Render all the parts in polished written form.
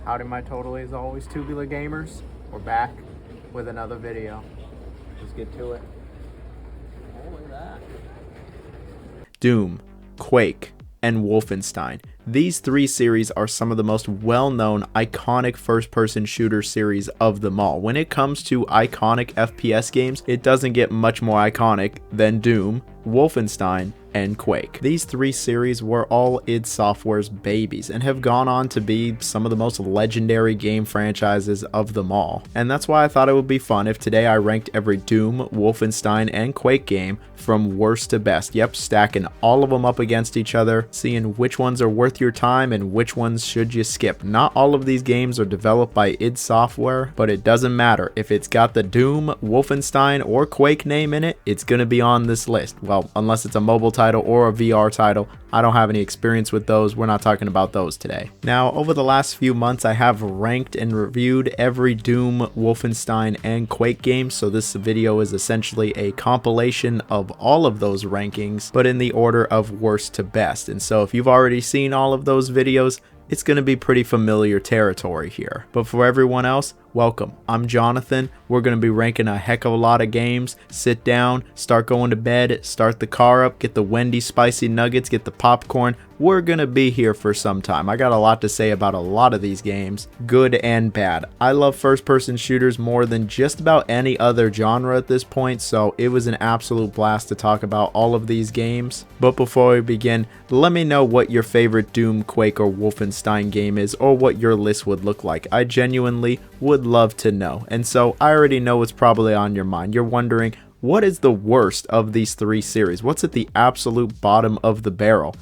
Howdy my totally as always Tubular gamers. We're back with another video. Let's get to it. Oh, look at that. Doom, Quake, and Wolfenstein. These three series are some of the most well-known, iconic first-person shooter series of them all. When it comes to iconic FPS games, it doesn't get much more iconic than Doom, Wolfenstein, and Quake. These three series were all id Software's babies and have gone on to be some of the most legendary game franchises of them all. And that's why I thought it would be fun if today I ranked every Doom, Wolfenstein, and Quake game from worst to best. Yep, stacking all of them up against each other, seeing which ones are worth your time and which ones should you skip. Not all of these games are developed by id Software, but it doesn't matter. If it's got the Doom, Wolfenstein, or Quake name in it, it's gonna be on this list. Well, unless it's a mobile title or a VR title. I don't have any experience with those. We're not talking about those today. Now, over the last few months, I have ranked and reviewed every Doom, Wolfenstein, and Quake game, so this video is essentially a compilation of all of those rankings, but in the order of worst to best. And so if you've already seen all of those videos, it's going to be pretty familiar territory here. But for everyone else, welcome. I'm Jonathan. We're going to be ranking a heck of a lot of games. Sit down, start going to bed, start the car up, get the Wendy's spicy nuggets, get the popcorn. We're going to be here for some time. I got a lot to say about a lot of these games, good and bad. I love first-person shooters more than just about any other genre at this point, so it was an absolute blast to talk about all of these games. But before we begin, let me know what your favorite Doom, Quake, or Wolfenstein game is, or what your list would look like. I genuinely would love to know. And so I already know what's probably on your mind. You're wondering, what is the worst of these three series? What's at the absolute bottom of the barrel?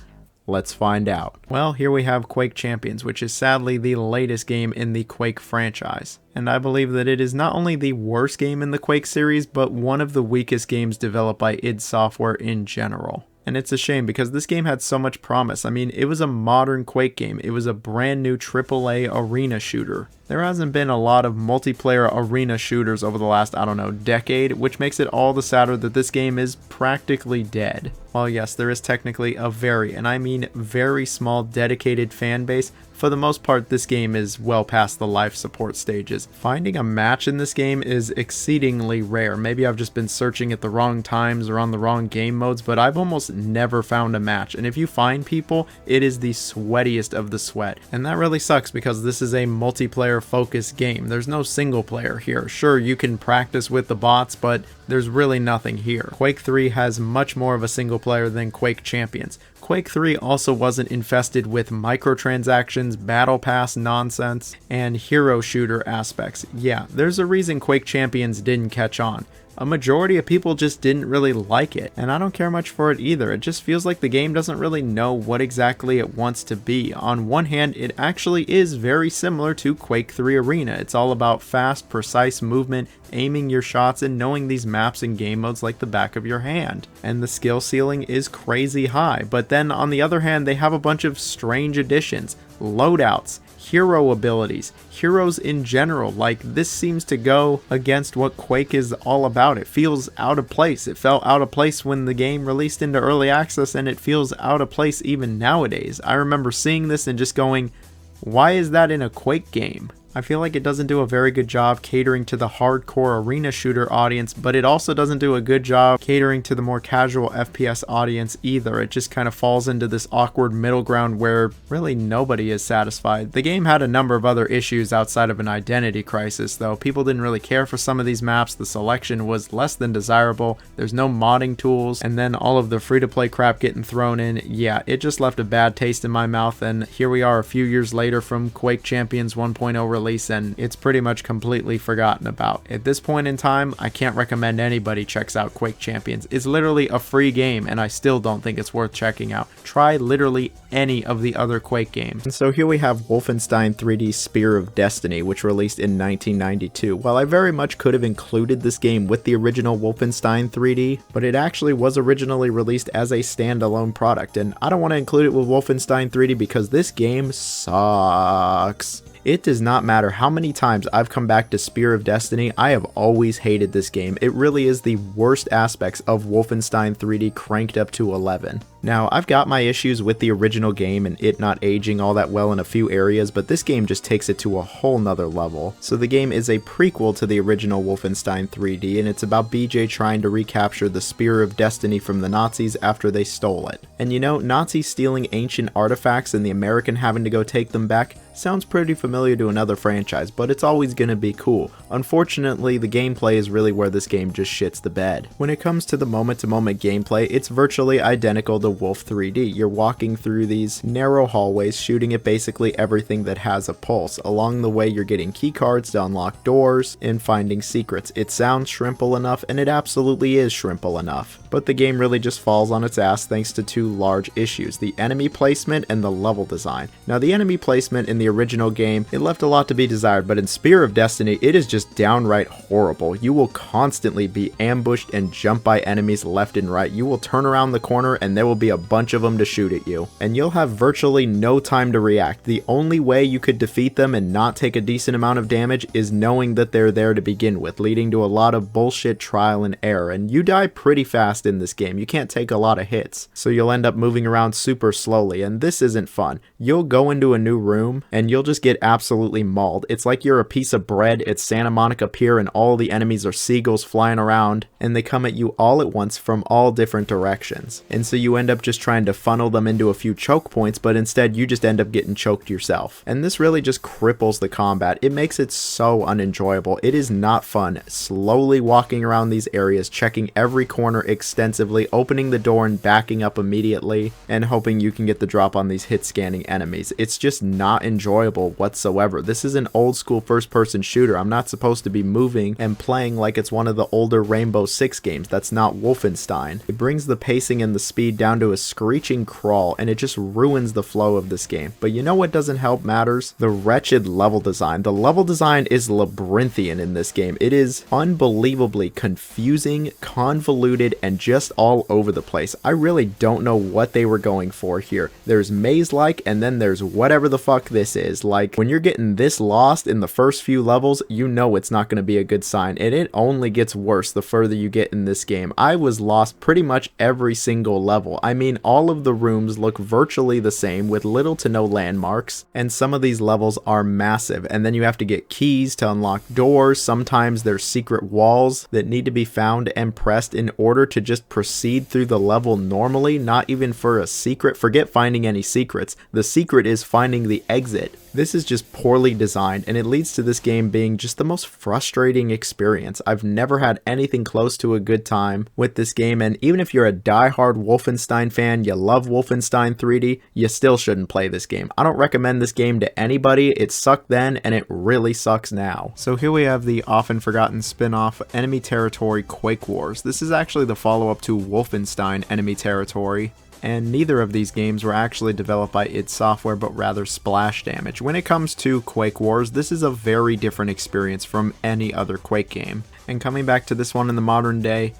Let's find out. Well, here we have Quake Champions, which is sadly the latest game in the Quake franchise. And I believe that it is not only the worst game in the Quake series, but one of the weakest games developed by id Software in general. And it's a shame because this game had so much promise. I mean, it was a modern Quake game. It was a brand new AAA arena shooter. There hasn't been a lot of multiplayer arena shooters over the last, I don't know, decade, which makes it all the sadder that this game is practically dead. While yes, there is technically a very, and I mean very small dedicated fan base, for the most part this game is well past the life support stages. Finding a match in this game is exceedingly rare. Maybe I've just been searching at the wrong times or on the wrong game modes, but I've almost never found a match. And if you find people, it is the sweatiest of the sweat. And that really sucks because this is a multiplayer focused game. There's no single player here. Sure, you can practice with the bots, but there's really nothing here. Quake 3 has much more of a single player than Quake Champions. Quake 3 also wasn't infested with microtransactions, battle pass nonsense, and hero shooter aspects. Yeah, there's a reason Quake Champions didn't catch on. A majority of people just didn't really like it, and I don't care much for it either. It just feels like the game doesn't really know what exactly it wants to be. On one hand, it actually is very similar to Quake 3 Arena. It's all about fast, precise movement, aiming your shots, and knowing these maps and game modes like the back of your hand. And the skill ceiling is crazy high, but then on the other hand, they have a bunch of strange additions, loadouts, hero abilities, heroes in general. Like, this seems to go against what Quake is all about. It feels out of place. It felt out of place when the game released into early access, and it feels out of place even nowadays. I remember seeing this and just going, why is that in a Quake game? I feel like it doesn't do a very good job catering to the hardcore arena shooter audience, but it also doesn't do a good job catering to the more casual FPS audience either. It just kind of falls into this awkward middle ground where really nobody is satisfied. The game had a number of other issues outside of an identity crisis, though. People didn't really care for some of these maps, the selection was less than desirable, there's no modding tools, and then all of the free-to-play crap getting thrown in. Yeah, it just left a bad taste in my mouth, and here we are a few years later from Quake Champions 1.0 release, and it's pretty much completely forgotten about. At this point in time, I can't recommend anybody checks out Quake Champions. It's literally a free game, and I still don't think it's worth checking out. Try literally any of the other Quake games. And so here we have Wolfenstein 3D Spear of Destiny, which released in 1992. While I very much could have included this game with the original Wolfenstein 3D, but it actually was originally released as a standalone product, and I don't want to include it with Wolfenstein 3D because this game sucks. It does not matter how many times I've come back to Spear of Destiny, I have always hated this game. It really is the worst aspects of Wolfenstein 3D cranked up to 11. Now, I've got my issues with the original game and it not aging all that well in a few areas, but this game just takes it to a whole nother level. So the game is a prequel to the original Wolfenstein 3D, and it's about BJ trying to recapture the Spear of Destiny from the Nazis after they stole it. And you know, Nazis stealing ancient artifacts and the American having to go take them back sounds pretty familiar to another franchise, but it's always gonna be cool. Unfortunately, the gameplay is really where this game just shits the bed. When it comes to the moment-to-moment gameplay, it's virtually identical to Wolf 3D. You're walking through these narrow hallways, shooting at basically everything that has a pulse. Along the way, you're getting keycards to unlock doors and finding secrets. It sounds shrimple enough, and it absolutely is shrimple enough. But the game really just falls on its ass thanks to two large issues: the enemy placement and the level design. Now, the enemy placement in the original game, it left a lot to be desired, but in Spear of Destiny, it is just downright horrible. You will constantly be ambushed and jumped by enemies left and right. You will turn around the corner and there will be a bunch of them to shoot at you, and you'll have virtually no time to react. The only way you could defeat them and not take a decent amount of damage is knowing that they're there to begin with, leading to a lot of bullshit trial and error, and you die pretty fast in this game. You can't take a lot of hits, so you'll end up moving around super slowly, and this isn't fun. You'll go into a new room and you'll just get absolutely mauled. It's like you're a piece of bread at Santa Monica Pier and all the enemies are seagulls flying around, and they come at you all at once from all different directions. And so you end up just trying to funnel them into a few choke points, but instead you just end up getting choked yourself. And this really just cripples the combat. It makes it so unenjoyable. It is not fun slowly walking around these areas, checking every corner extensively, opening the door and backing up immediately, and hoping you can get the drop on these hit scanning enemies. It's just not enjoyable whatsoever. This is an old school first person shooter. I'm not supposed to be moving and playing like it's one of the older Rainbow Six games. That's not Wolfenstein. It brings the pacing and the speed down to a screeching crawl, and it just ruins the flow of this game. But you know what doesn't help matters? The wretched level design. The level design is labyrinthian in this game. It is unbelievably confusing, convoluted, and just all over the place. I really don't know what they were going for here. There's maze-like, and then there's whatever the fuck this is. Like, when you're getting this lost in the first few levels, you know it's not going to be a good sign, and it only gets worse the further you get in this game. I was lost pretty much every single level. I mean, all of the rooms look virtually the same with little to no landmarks, and some of these levels are massive, and then you have to get keys to unlock doors. Sometimes there's secret walls that need to be found and pressed in order to just proceed through the level normally, not even for a secret. Forget finding any secrets. The secret is finding the exit. This is just poorly designed, and it leads to this game being just the most frustrating experience. I've never had anything close to a good time with this game, and even if you're a die-hard Wolfenstein fan, you love Wolfenstein 3D, you still shouldn't play this game. I don't recommend this game to anybody. It sucked then, and it really sucks now. So here we have the often forgotten spin-off Enemy Territory Quake Wars. This is actually the follow-up to Wolfenstein Enemy Territory, and neither of these games were actually developed by id Software, but rather Splash Damage. When it comes to Quake Wars, this is a very different experience from any other Quake game. And coming back to this one in the modern day,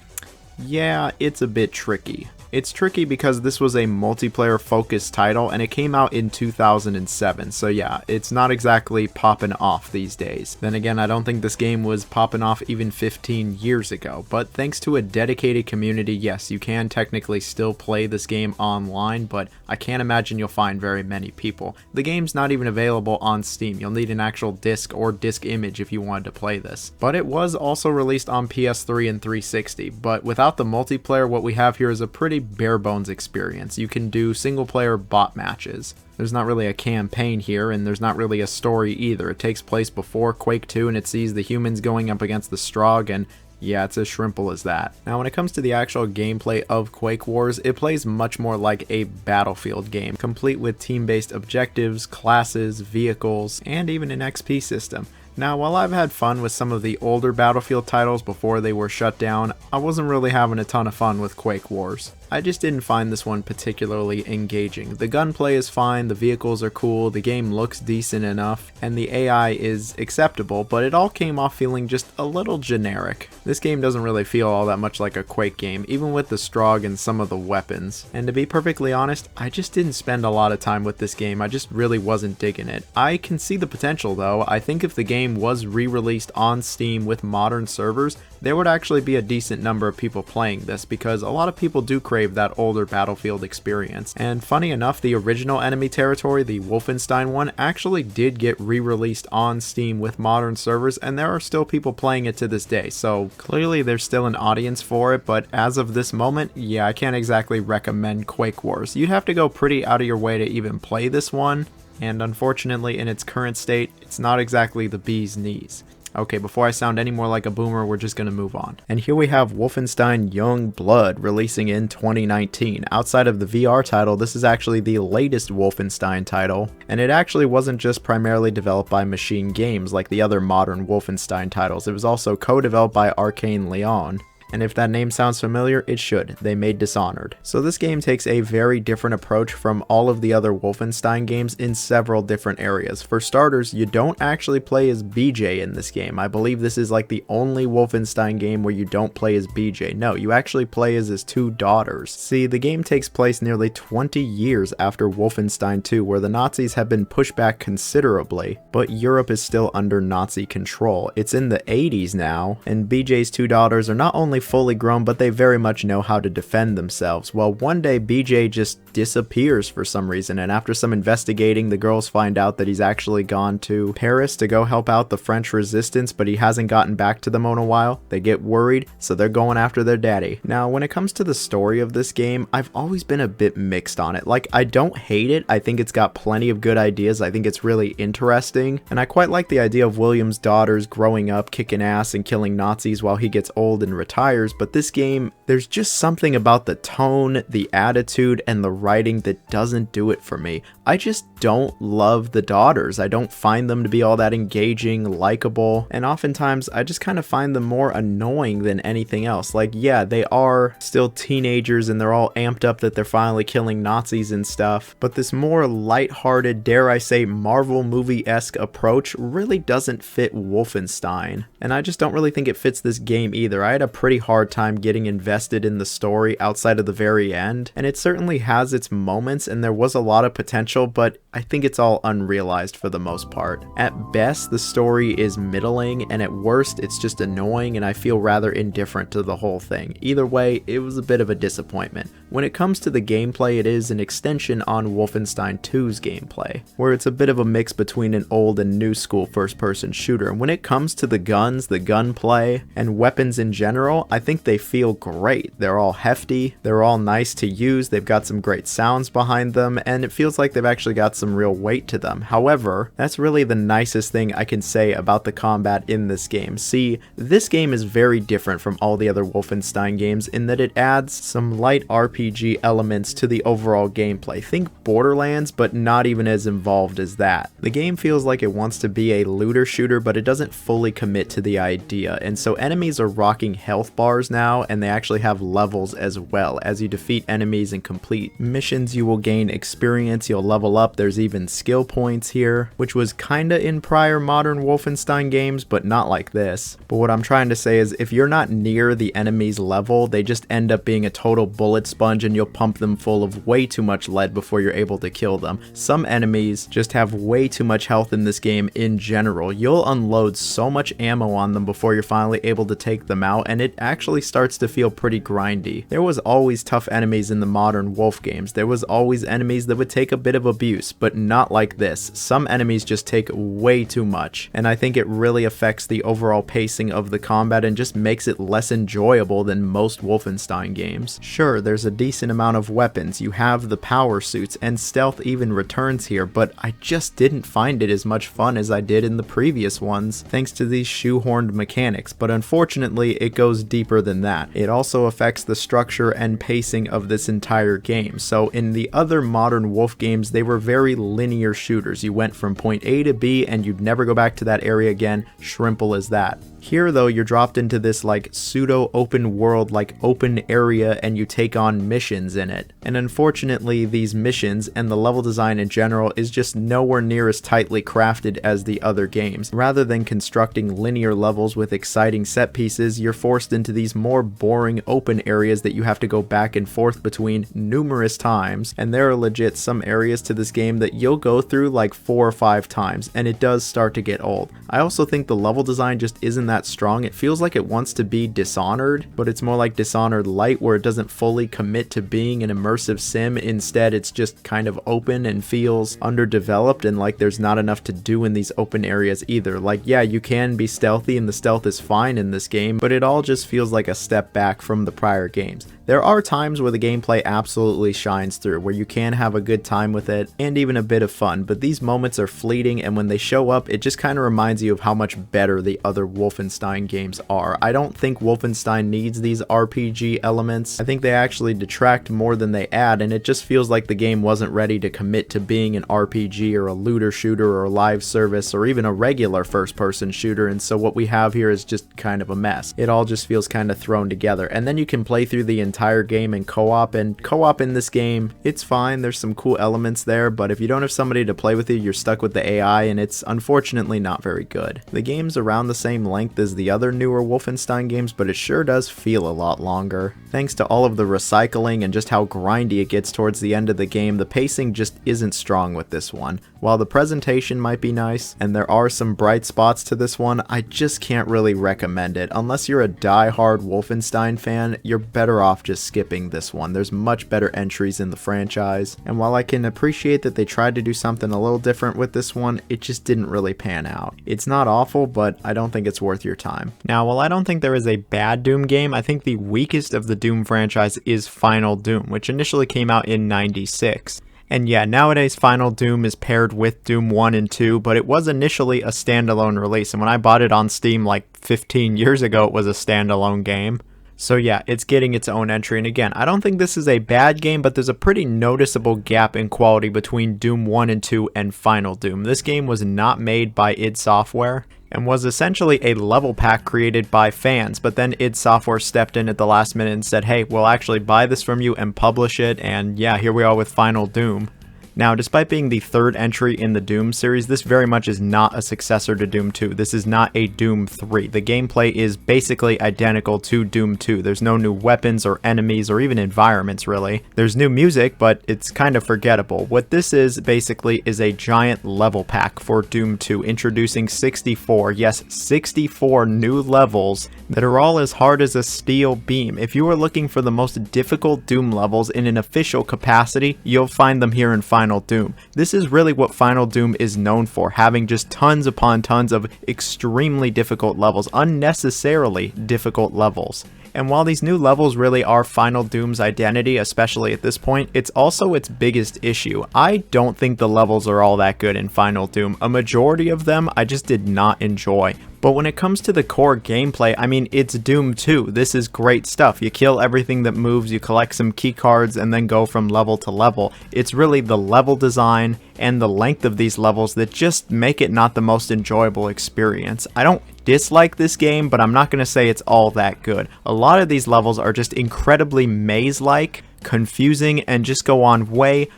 yeah, it's a bit tricky. It's tricky because this was a multiplayer focused title and it came out in 2007, so yeah, it's not exactly popping off these days. Then again, I don't think this game was popping off even 15 years ago, but thanks to a dedicated community, yes, you can technically still play this game online, but I can't imagine you'll find very many people. The game's not even available on Steam. You'll need an actual disc or disc image if you wanted to play this. But it was also released on PS3 and 360, but without the multiplayer, what we have here is a pretty bare bones experience. You can do single player bot matches. There's not really a campaign here, and there's not really a story either. It takes place before Quake 2 and it sees the humans going up against the Strogg, and yeah, it's as shrimple as that. Now when it comes to the actual gameplay of Quake Wars, it plays much more like a Battlefield game, complete with team-based objectives, classes, vehicles, and even an XP system. Now, while I've had fun with some of the older Battlefield titles before they were shut down, I wasn't really having a ton of fun with Quake Wars. I just didn't find this one particularly engaging. The gunplay is fine, the vehicles are cool, the game looks decent enough, and the AI is acceptable, but it all came off feeling just a little generic. This game doesn't really feel all that much like a Quake game, even with the Strogg and some of the weapons. And to be perfectly honest, I just didn't spend a lot of time with this game. I just really wasn't digging it. I can see the potential though. I think if the game was re-released on Steam with modern servers, there would actually be a decent number of people playing this, because a lot of people do crave crave that older Battlefield experience. And funny enough, the original enemy territory, the Wolfenstein one, actually did get re-released on Steam with modern servers, and there are still people playing it to this day, so clearly there's still an audience for it. But as of this moment, yeah, I can't exactly recommend Quake Wars. You'd have to go pretty out of your way to even play this one, and unfortunately in its current state, it's not exactly the bee's knees. Okay, before I sound any more like a boomer, we're just going to move on. And here we have Wolfenstein Young Blood releasing in 2019. Outside of the VR title, this is actually the latest Wolfenstein title, and it actually wasn't just primarily developed by Machine Games like the other modern Wolfenstein titles. It was also co-developed by Arcane Leon. And if that name sounds familiar, it should. They made Dishonored. So this game takes a very different approach from all of the other Wolfenstein games in several different areas. For starters, you don't actually play as BJ in this game. I believe this is like the only Wolfenstein game where you don't play as BJ. No, you actually play as his two daughters. See, the game takes place nearly 20 years after Wolfenstein 2, where the Nazis have been pushed back considerably, but Europe is still under Nazi control. It's in the 80s now, and BJ's two daughters are not only fully grown, but they very much know how to defend themselves. Well, one day BJ just disappears for some reason, and after some investigating, the girls find out that he's actually gone to Paris to go help out the French resistance, but he hasn't gotten back to them in a while. They get worried, so they're going after their daddy. Now, when it comes to the story of this game, I've always been a bit mixed on it. Like, I don't hate it. I think it's got plenty of good ideas. I think it's really interesting, and I quite like the idea of William's daughters growing up, kicking ass, and killing Nazis while he gets old and retires. But this game, there's just something about the tone, the attitude, and the writing that doesn't do it for me. I just don't love the daughters. I don't find them to be all that engaging, likable, and oftentimes I just kind of find them more annoying than anything else. Like, yeah, they are still teenagers and they're all amped up that they're finally killing Nazis and stuff, but this more lighthearted, dare I say, Marvel movie-esque approach really doesn't fit Wolfenstein, and I just don't really think it fits this game either. I had a pretty hard time getting invested in the story outside of the very end, and it certainly has its moments and there was a lot of potential, but I think it's all unrealized for the most part. At best, the story is middling, and at worst, it's just annoying, and I feel rather indifferent to the whole thing. Either way, it was a bit of a disappointment. When it comes to the gameplay, it is an extension on Wolfenstein 2's gameplay, where it's a bit of a mix between an old and new school first-person shooter. And when it comes to the guns, the gunplay, and weapons in general, I think they feel great. They're all hefty, they're all nice to use, they've got some great sounds behind them, and it feels like they've actually got some real weight to them. However, that's really the nicest thing I can say about the combat in this game. See, this game is very different from all the other Wolfenstein games in that it adds some light RPG elements to the overall gameplay. Think Borderlands, but not even as involved as that. The game feels like it wants to be a looter shooter, but it doesn't fully commit to the idea, and so enemies are rocking health bars now, and they actually have levels as well. As you defeat enemies and complete missions, you will gain experience, you'll level up, there's even skill points here, which was kinda in prior modern Wolfenstein games, but not like this. But what I'm trying to say is, if you're not near the enemy's level, they just end up being a total bullet sponge and you'll pump them full of way too much lead before you're able to kill them. Some enemies just have way too much health in this game in general. You'll unload so much ammo on them before you're finally able to take them out, and it actually starts to feel pretty grindy. There was always tough enemies in the modern Wolf games. There was always enemies that would take a bit of abuse, but not like this. Some enemies just take way too much, and I think it really affects the overall pacing of the combat and just makes it less enjoyable than most Wolfenstein games. Sure, there's a decent amount of weapons, you have the power suits, and stealth even returns here, but I just didn't find it as much fun as I did in the previous ones, thanks to these shoehorned mechanics. But unfortunately, it goes deeper than that. It also affects the structure and pacing of this entire game. So in the other modern Wolf games, they were very linear shooters. You went from point A to B and you'd never go back to that area again, shrimple as that. Here though, you're dropped into this like pseudo open world, like open area, and you take on missions in it. And unfortunately, these missions and the level design in general is just nowhere near as tightly crafted as the other games. Rather than constructing linear levels with exciting set pieces, you're forced into these more boring open areas that you have to go back and forth between numerous numerous times, and there are legit some areas to this game that you'll go through like 4 or 5 times, and it does start to get old. I also think the level design just isn't that strong. It feels like it wants to be Dishonored, but it's more like Dishonored Light, where it doesn't fully commit to being an immersive sim. Instead, it's just kind of open and feels underdeveloped, and like there's not enough to do in these open areas either. Like, yeah, you can be stealthy and the stealth is fine in this game, but it all just feels like a step back from the prior games. There are times where the gameplay absolutely shines through, where you can have a good time with it and even a bit of fun, but these moments are fleeting, and when they show up, it just kind of reminds you of how much better the other Wolfenstein games are. I don't think Wolfenstein needs these RPG elements. I think they actually detract more than they add, and it just feels like the game wasn't ready to commit to being an RPG or a looter shooter or a live service or even a regular first-person shooter, and so what we have here is just kind of a mess. It all just feels kind of thrown together, and then you can play through the entire game in co-op, and co-op in this game, it's fine. There's some cool elements there, but if you don't have somebody to play with you, you're stuck with the AI, and it's unfortunately not very good. The game's around the same length as the other newer Wolfenstein games, but it sure does feel a lot longer. Thanks to all of the recycling and just how grindy it gets towards the end of the game, the pacing just isn't strong with this one. While the presentation might be nice, and there are some bright spots to this one, I just can't really recommend it. Unless you're a die-hard Wolfenstein fan, you're better off just skipping this one. There's much better entries in the franchise, and while I can appreciate that they tried to do something a little different with this one, it just didn't really pan out. It's not awful, but I don't think it's worth your time. Now, while I don't think there is a bad Doom game, I think the weakest of the Doom franchise is Final Doom, which initially came out in '96. And yeah, nowadays Final Doom is paired with Doom 1 and 2, but it was initially a standalone release, and when I bought it on Steam like 15 years ago, it was a standalone game. So yeah, it's getting its own entry, and again, I don't think this is a bad game, but there's a pretty noticeable gap in quality between Doom 1 and 2 and Final Doom. This game was not made by id Software, and was essentially a level pack created by fans, but then id Software stepped in at the last minute and said, hey, we'll actually buy this from you and publish it, and yeah, here we are with Final Doom. Now, despite being the third entry in the Doom series, this very much is not a successor to Doom 2. This is not a Doom 3. The gameplay is basically identical to Doom 2. There's no new weapons or enemies or even environments, really. There's new music, but it's kind of forgettable. What this is, basically, is a giant level pack for Doom 2, introducing 64, yes, 64 new levels that are all as hard as a steel beam. If you are looking for the most difficult Doom levels in an official capacity, you'll find them here in Final Doom. This is really what Final Doom is known for, having just tons upon tons of extremely difficult levels, unnecessarily difficult levels. And while these new levels really are Final Doom's identity, especially at this point, it's also its biggest issue. I don't think the levels are all that good in Final Doom. A majority of them I just did not enjoy. But when it comes to the core gameplay, I mean, it's Doom 2. This is great stuff. You kill everything that moves, you collect some key cards, and then go from level to level. It's really the level design and the length of these levels that just make it not the most enjoyable experience. I don't dislike this game, but I'm not going to say it's all that good. A lot of these levels are just incredibly maze-like, confusing, and just go on way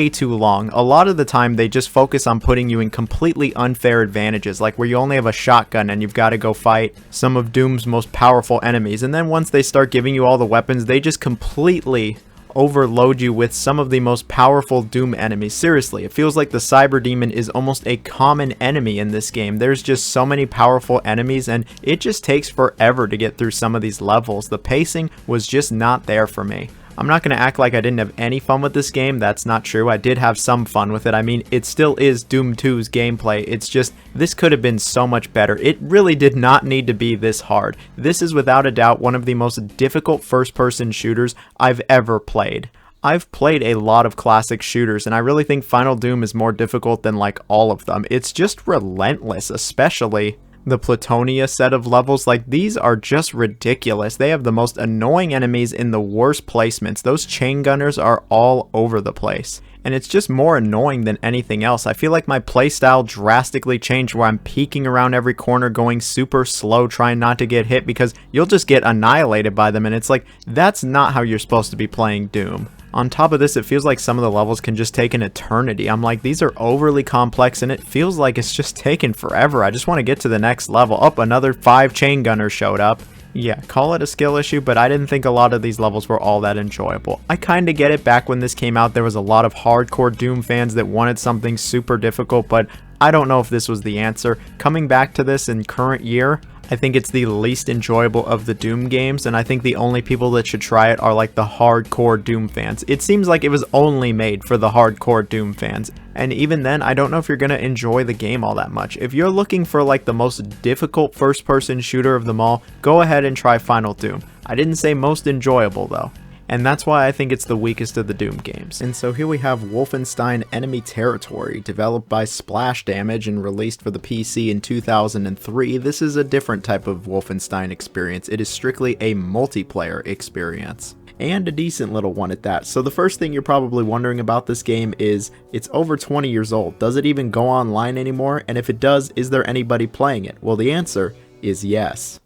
too long. A lot of the time they just focus on putting you in completely unfair advantages, like where you only have a shotgun and you've got to go fight some of Doom's most powerful enemies, and then once they start giving you all the weapons, they just completely overload you with some of the most powerful Doom enemies. Seriously, it feels like the Cyber Demon is almost a common enemy in this game. There's just so many powerful enemies, and it just takes forever to get through some of these levels. The pacing was just not there for me. I'm not going to act like I didn't have any fun with this game. That's not true. I did have some fun with it. I mean, it still is Doom 2's gameplay. It's just, this could have been so much better. It really did not need to be this hard. This is without a doubt one of the most difficult first-person shooters I've ever played. I've played a lot of classic shooters, and I really think Final Doom is more difficult than like all of them. It's just relentless, especially the Platonia set of levels. Like, these are just ridiculous. They have the most annoying enemies in the worst placements. Those chain gunners are all over the place, and it's just more annoying than anything else. I feel like my playstyle drastically changed, where I'm peeking around every corner, going super slow, trying not to get hit, because you'll just get annihilated by them, and it's like, that's not how you're supposed to be playing Doom. On top of this, it feels like some of the levels can just take an eternity. I'm like, these are overly complex, and it feels like it's just taking forever. I just want to get to the next level. Another 5 chain gunners showed up. Yeah, call it a skill issue, but I didn't think a lot of these levels were all that enjoyable. I kinda get it, back when this came out there was a lot of hardcore Doom fans that wanted something super difficult, but I don't know if this was the answer. Coming back to this in current year, I think it's the least enjoyable of the Doom games, and I think the only people that should try it are like the hardcore Doom fans. It seems like it was only made for the hardcore Doom fans, and even then, I don't know if you're gonna enjoy the game all that much. If you're looking for like the most difficult first-person shooter of them all, go ahead and try Final Doom. I didn't say most enjoyable though. And that's why I think it's the weakest of the Doom games. And so here we have Wolfenstein Enemy Territory, developed by Splash Damage and released for the PC in 2003. This is a different type of Wolfenstein experience. It is strictly a multiplayer experience. And a decent little one at that. So the first thing you're probably wondering about this game is, it's over 20 years old. Does it even go online anymore? And if it does, is there anybody playing it? Well, the answer is yes.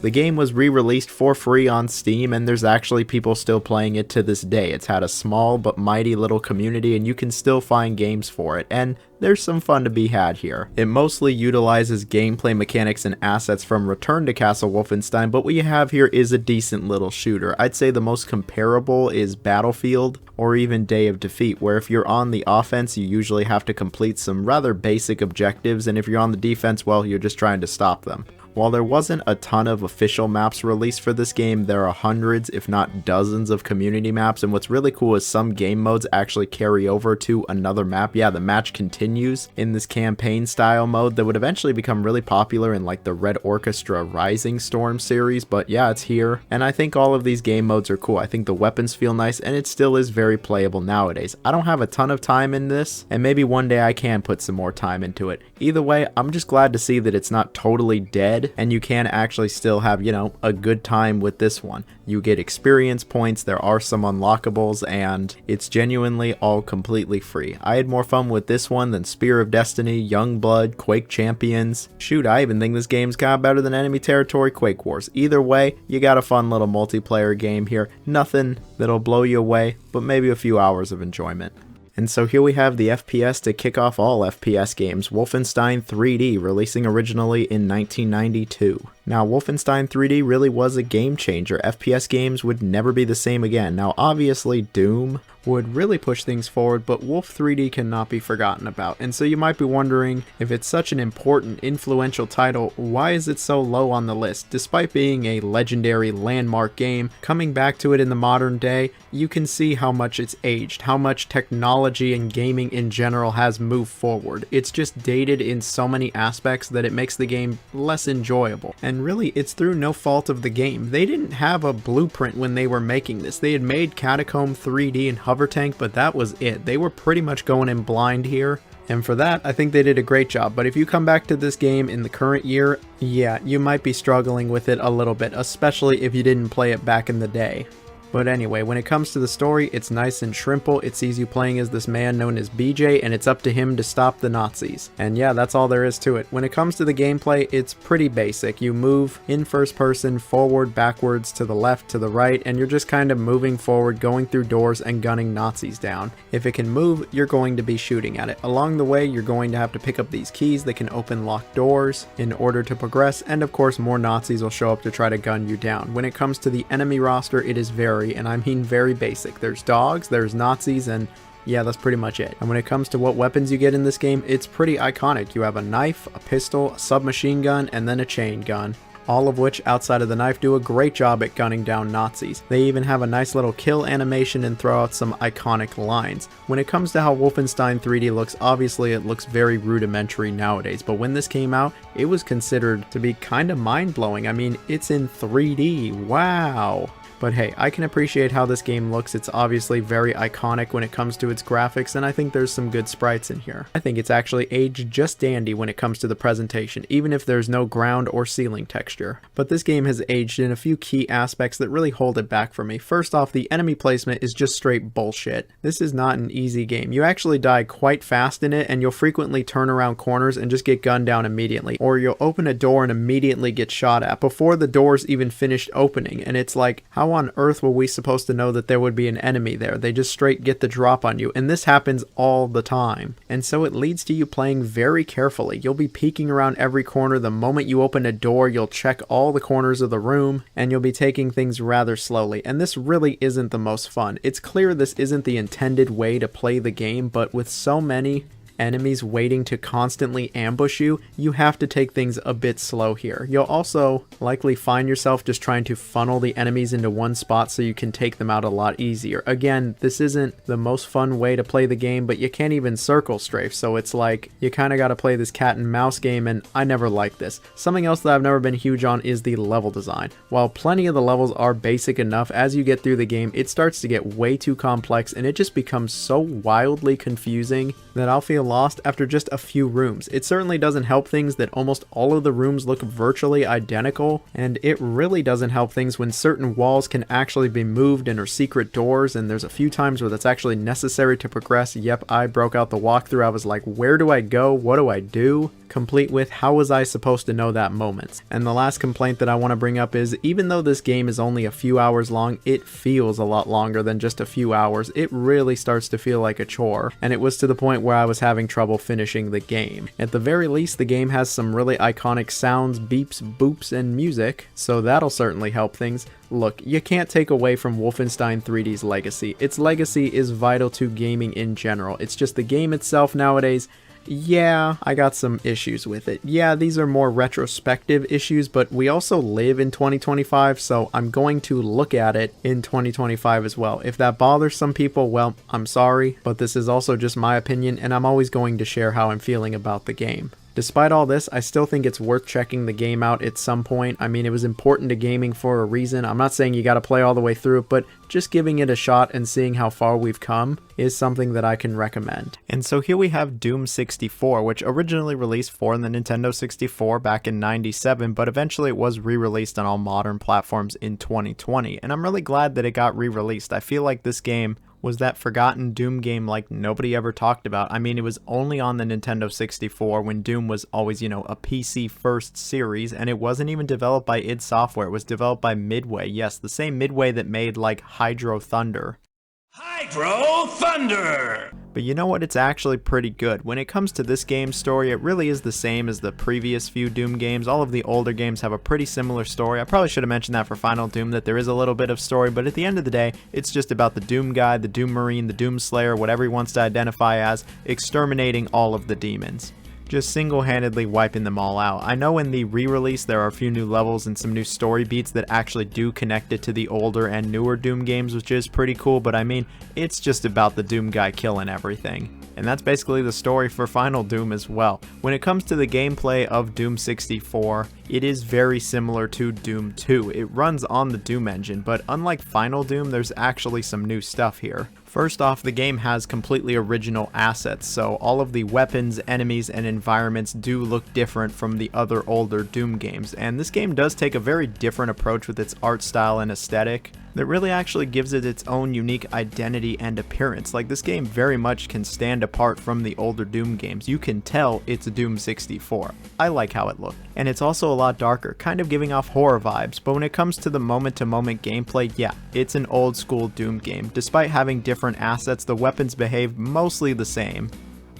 The game was re-released for free on Steam, and there's actually people still playing it to this day. It's had a small but mighty little community, and you can still find games for it, and there's some fun to be had here. It mostly utilizes gameplay mechanics and assets from Return to Castle Wolfenstein, but what you have here is a decent little shooter. I'd say the most comparable is Battlefield, or even Day of Defeat, where if you're on the offense, you usually have to complete some rather basic objectives, and if you're on the defense, well, you're just trying to stop them. While there wasn't a ton of official maps released for this game, there are hundreds, if not dozens, of community maps, and what's really cool is some game modes actually carry over to another map. Yeah, the match continues in this campaign style mode that would eventually become really popular in like the Red Orchestra Rising Storm series, but yeah, it's here, and I think all of these game modes are cool. I think the weapons feel nice, and it still is very playable nowadays. I don't have a ton of time in this, and maybe one day I can put some more time into it. Either way, I'm just glad to see that it's not totally dead, and you can actually still have, you know, a good time with this one. You get experience points, there are some unlockables, and it's genuinely all completely free. I had more fun with this one than Spear of Destiny, Youngblood, Quake Champions. Shoot, I even think this game's kind of better than Enemy Territory Quake Wars. Either way, you got a fun little multiplayer game here. Nothing that'll blow you away, but maybe a few hours of enjoyment. And so here we have the FPS to kick off all FPS games, Wolfenstein 3D, releasing originally in 1992. Now, Wolfenstein 3D really was a game changer. FPS games would never be the same again. Now, obviously, Doom would really push things forward, but Wolf 3D cannot be forgotten about. And so you might be wondering, if it's such an important, influential title, why is it so low on the list? Despite being a legendary landmark game, coming back to it in the modern day, you can see how much it's aged, how much technology and gaming in general has moved forward. It's just dated in so many aspects that it makes the game less enjoyable. And really, it's through no fault of the game. They didn't have a blueprint when they were making this. They had made Catacomb 3D and Hover Tank, but that was it. They were pretty much going in blind here. And for that, I think they did a great job. But if you come back to this game in the current year, yeah, you might be struggling with it a little bit, especially if you didn't play it back in the day. But anyway, when it comes to the story, it's nice and simple. It sees you playing as this man known as BJ, and it's up to him to stop the Nazis. And yeah, that's all there is to it. When it comes to the gameplay, it's pretty basic. You move in first person, forward, backwards, to the left, to the right, and you're just kind of moving forward, going through doors and gunning Nazis down. If it can move, you're going to be shooting at it. Along the way, you're going to have to pick up these keys that can open locked doors in order to progress, and of course more Nazis will show up to try to gun you down. When it comes to the enemy roster, it is and I mean very basic. There's dogs, there's Nazis, and yeah, that's pretty much it. And when it comes to what weapons you get in this game, it's pretty iconic. You have a knife, a pistol, a submachine gun, and then a chain gun. All of which, outside of the knife, do a great job at gunning down Nazis. They even have a nice little kill animation and throw out some iconic lines. When it comes to how Wolfenstein 3D looks, obviously it looks very rudimentary nowadays, but when this came out, it was considered to be kind of mind-blowing. I mean, it's in 3D, wow! But hey, I can appreciate how this game looks. It's obviously very iconic when it comes to its graphics, and I think there's some good sprites in here. I think it's actually aged just dandy when it comes to the presentation, even if there's no ground or ceiling texture. But this game has aged in a few key aspects that really hold it back for me. First off, the enemy placement is just straight bullshit. This is not an easy game. You actually die quite fast in it, and you'll frequently turn around corners and just get gunned down immediately. Or you'll open a door and immediately get shot at before the door's even finished opening, and it's like, how how on earth were we supposed to know that there would be an enemy there? They just straight get the drop on you, and this happens all the time. And so it leads to you playing very carefully. You'll be peeking around every corner. The moment you open a door, you'll check all the corners of the room, and you'll be taking things rather slowly. And this really isn't the most fun. It's clear this isn't the intended way to play the game, but with so many enemies waiting to constantly ambush you, you have to take things a bit slow here. You'll also likely find yourself just trying to funnel the enemies into one spot so you can take them out a lot easier. Again, this isn't the most fun way to play the game, but you can't even circle strafe, so it's like you kind of got to play this cat and mouse game, and I never liked this. Something else that I've never been huge on is the level design. While plenty of the levels are basic enough, as you get through the game, it starts to get way too complex, and it just becomes so wildly confusing that I'll feel lost after just a few rooms. It certainly doesn't help things that almost all of the rooms look virtually identical, and it really doesn't help things when certain walls can actually be moved and are secret doors, and there's a few times where that's actually necessary to progress. Yep, I broke out the walkthrough. I was like, where do I go? What do I do? Complete with, how was I supposed to know that moment? And the last complaint that I want to bring up is, even though this game is only a few hours long, it feels a lot longer than just a few hours. It really starts to feel like a chore, and it was to the point where I was having trouble finishing the game. At the very least, the game has some really iconic sounds, beeps, boops, and music, so that'll certainly help things. Look, you can't take away from Wolfenstein 3D's legacy. Its legacy is vital to gaming in general. It's just the game itself nowadays. Yeah, I got some issues with it. Yeah, these are more retrospective issues, but we also live in 2025, so I'm going to look at it in 2025 as well. If that bothers some people, well, I'm sorry, but this is also just my opinion, and I'm always going to share how I'm feeling about the game. Despite all this, I still think it's worth checking the game out at some point. I mean, it was important to gaming for a reason. I'm not saying you gotta play all the way through it, but just giving it a shot and seeing how far we've come is something that I can recommend. And so here we have Doom 64, which originally released for the Nintendo 64 back in '97, but eventually it was re-released on all modern platforms in 2020. And I'm really glad that it got re-released. I feel like this game was that forgotten Doom game like nobody ever talked about. I mean, it was only on the Nintendo 64 when Doom was always, you know, a PC first series, and it wasn't even developed by id Software. It was developed by Midway. Yes, the same Midway that made like Hydro Thunder. Hydro Thunder! But you know what? It's actually pretty good. When it comes to this game's story, it really is the same as the previous few Doom games. All of the older games have a pretty similar story. I probably should have mentioned that for Final Doom, that there is a little bit of story, but at the end of the day, it's just about the Doom guy, the Doom Marine, the Doom Slayer, whatever he wants to identify as, exterminating all of the demons. Just single-handedly wiping them all out. I know in the re-release there are a few new levels and some new story beats that actually do connect it to the older and newer Doom games, which is pretty cool, but I mean, it's just about the Doom guy killing everything. And that's basically the story for Final Doom as well. When it comes to the gameplay of Doom 64, it is very similar to Doom 2. It runs on the Doom engine, but unlike Final Doom, there's actually some new stuff here. First off, the game has completely original assets, so all of the weapons, enemies, and environments do look different from the other older Doom games, and this game does take a very different approach with its art style and aesthetic that really actually gives it its own unique identity and appearance. Like, this game very much can stand apart from the older Doom games. You can tell it's a Doom 64. I like how it looked. And it's also a lot darker, kind of giving off horror vibes, but when it comes to the moment-to-moment gameplay, yeah, it's an old-school Doom game. Despite having different assets, the weapons behave mostly the same.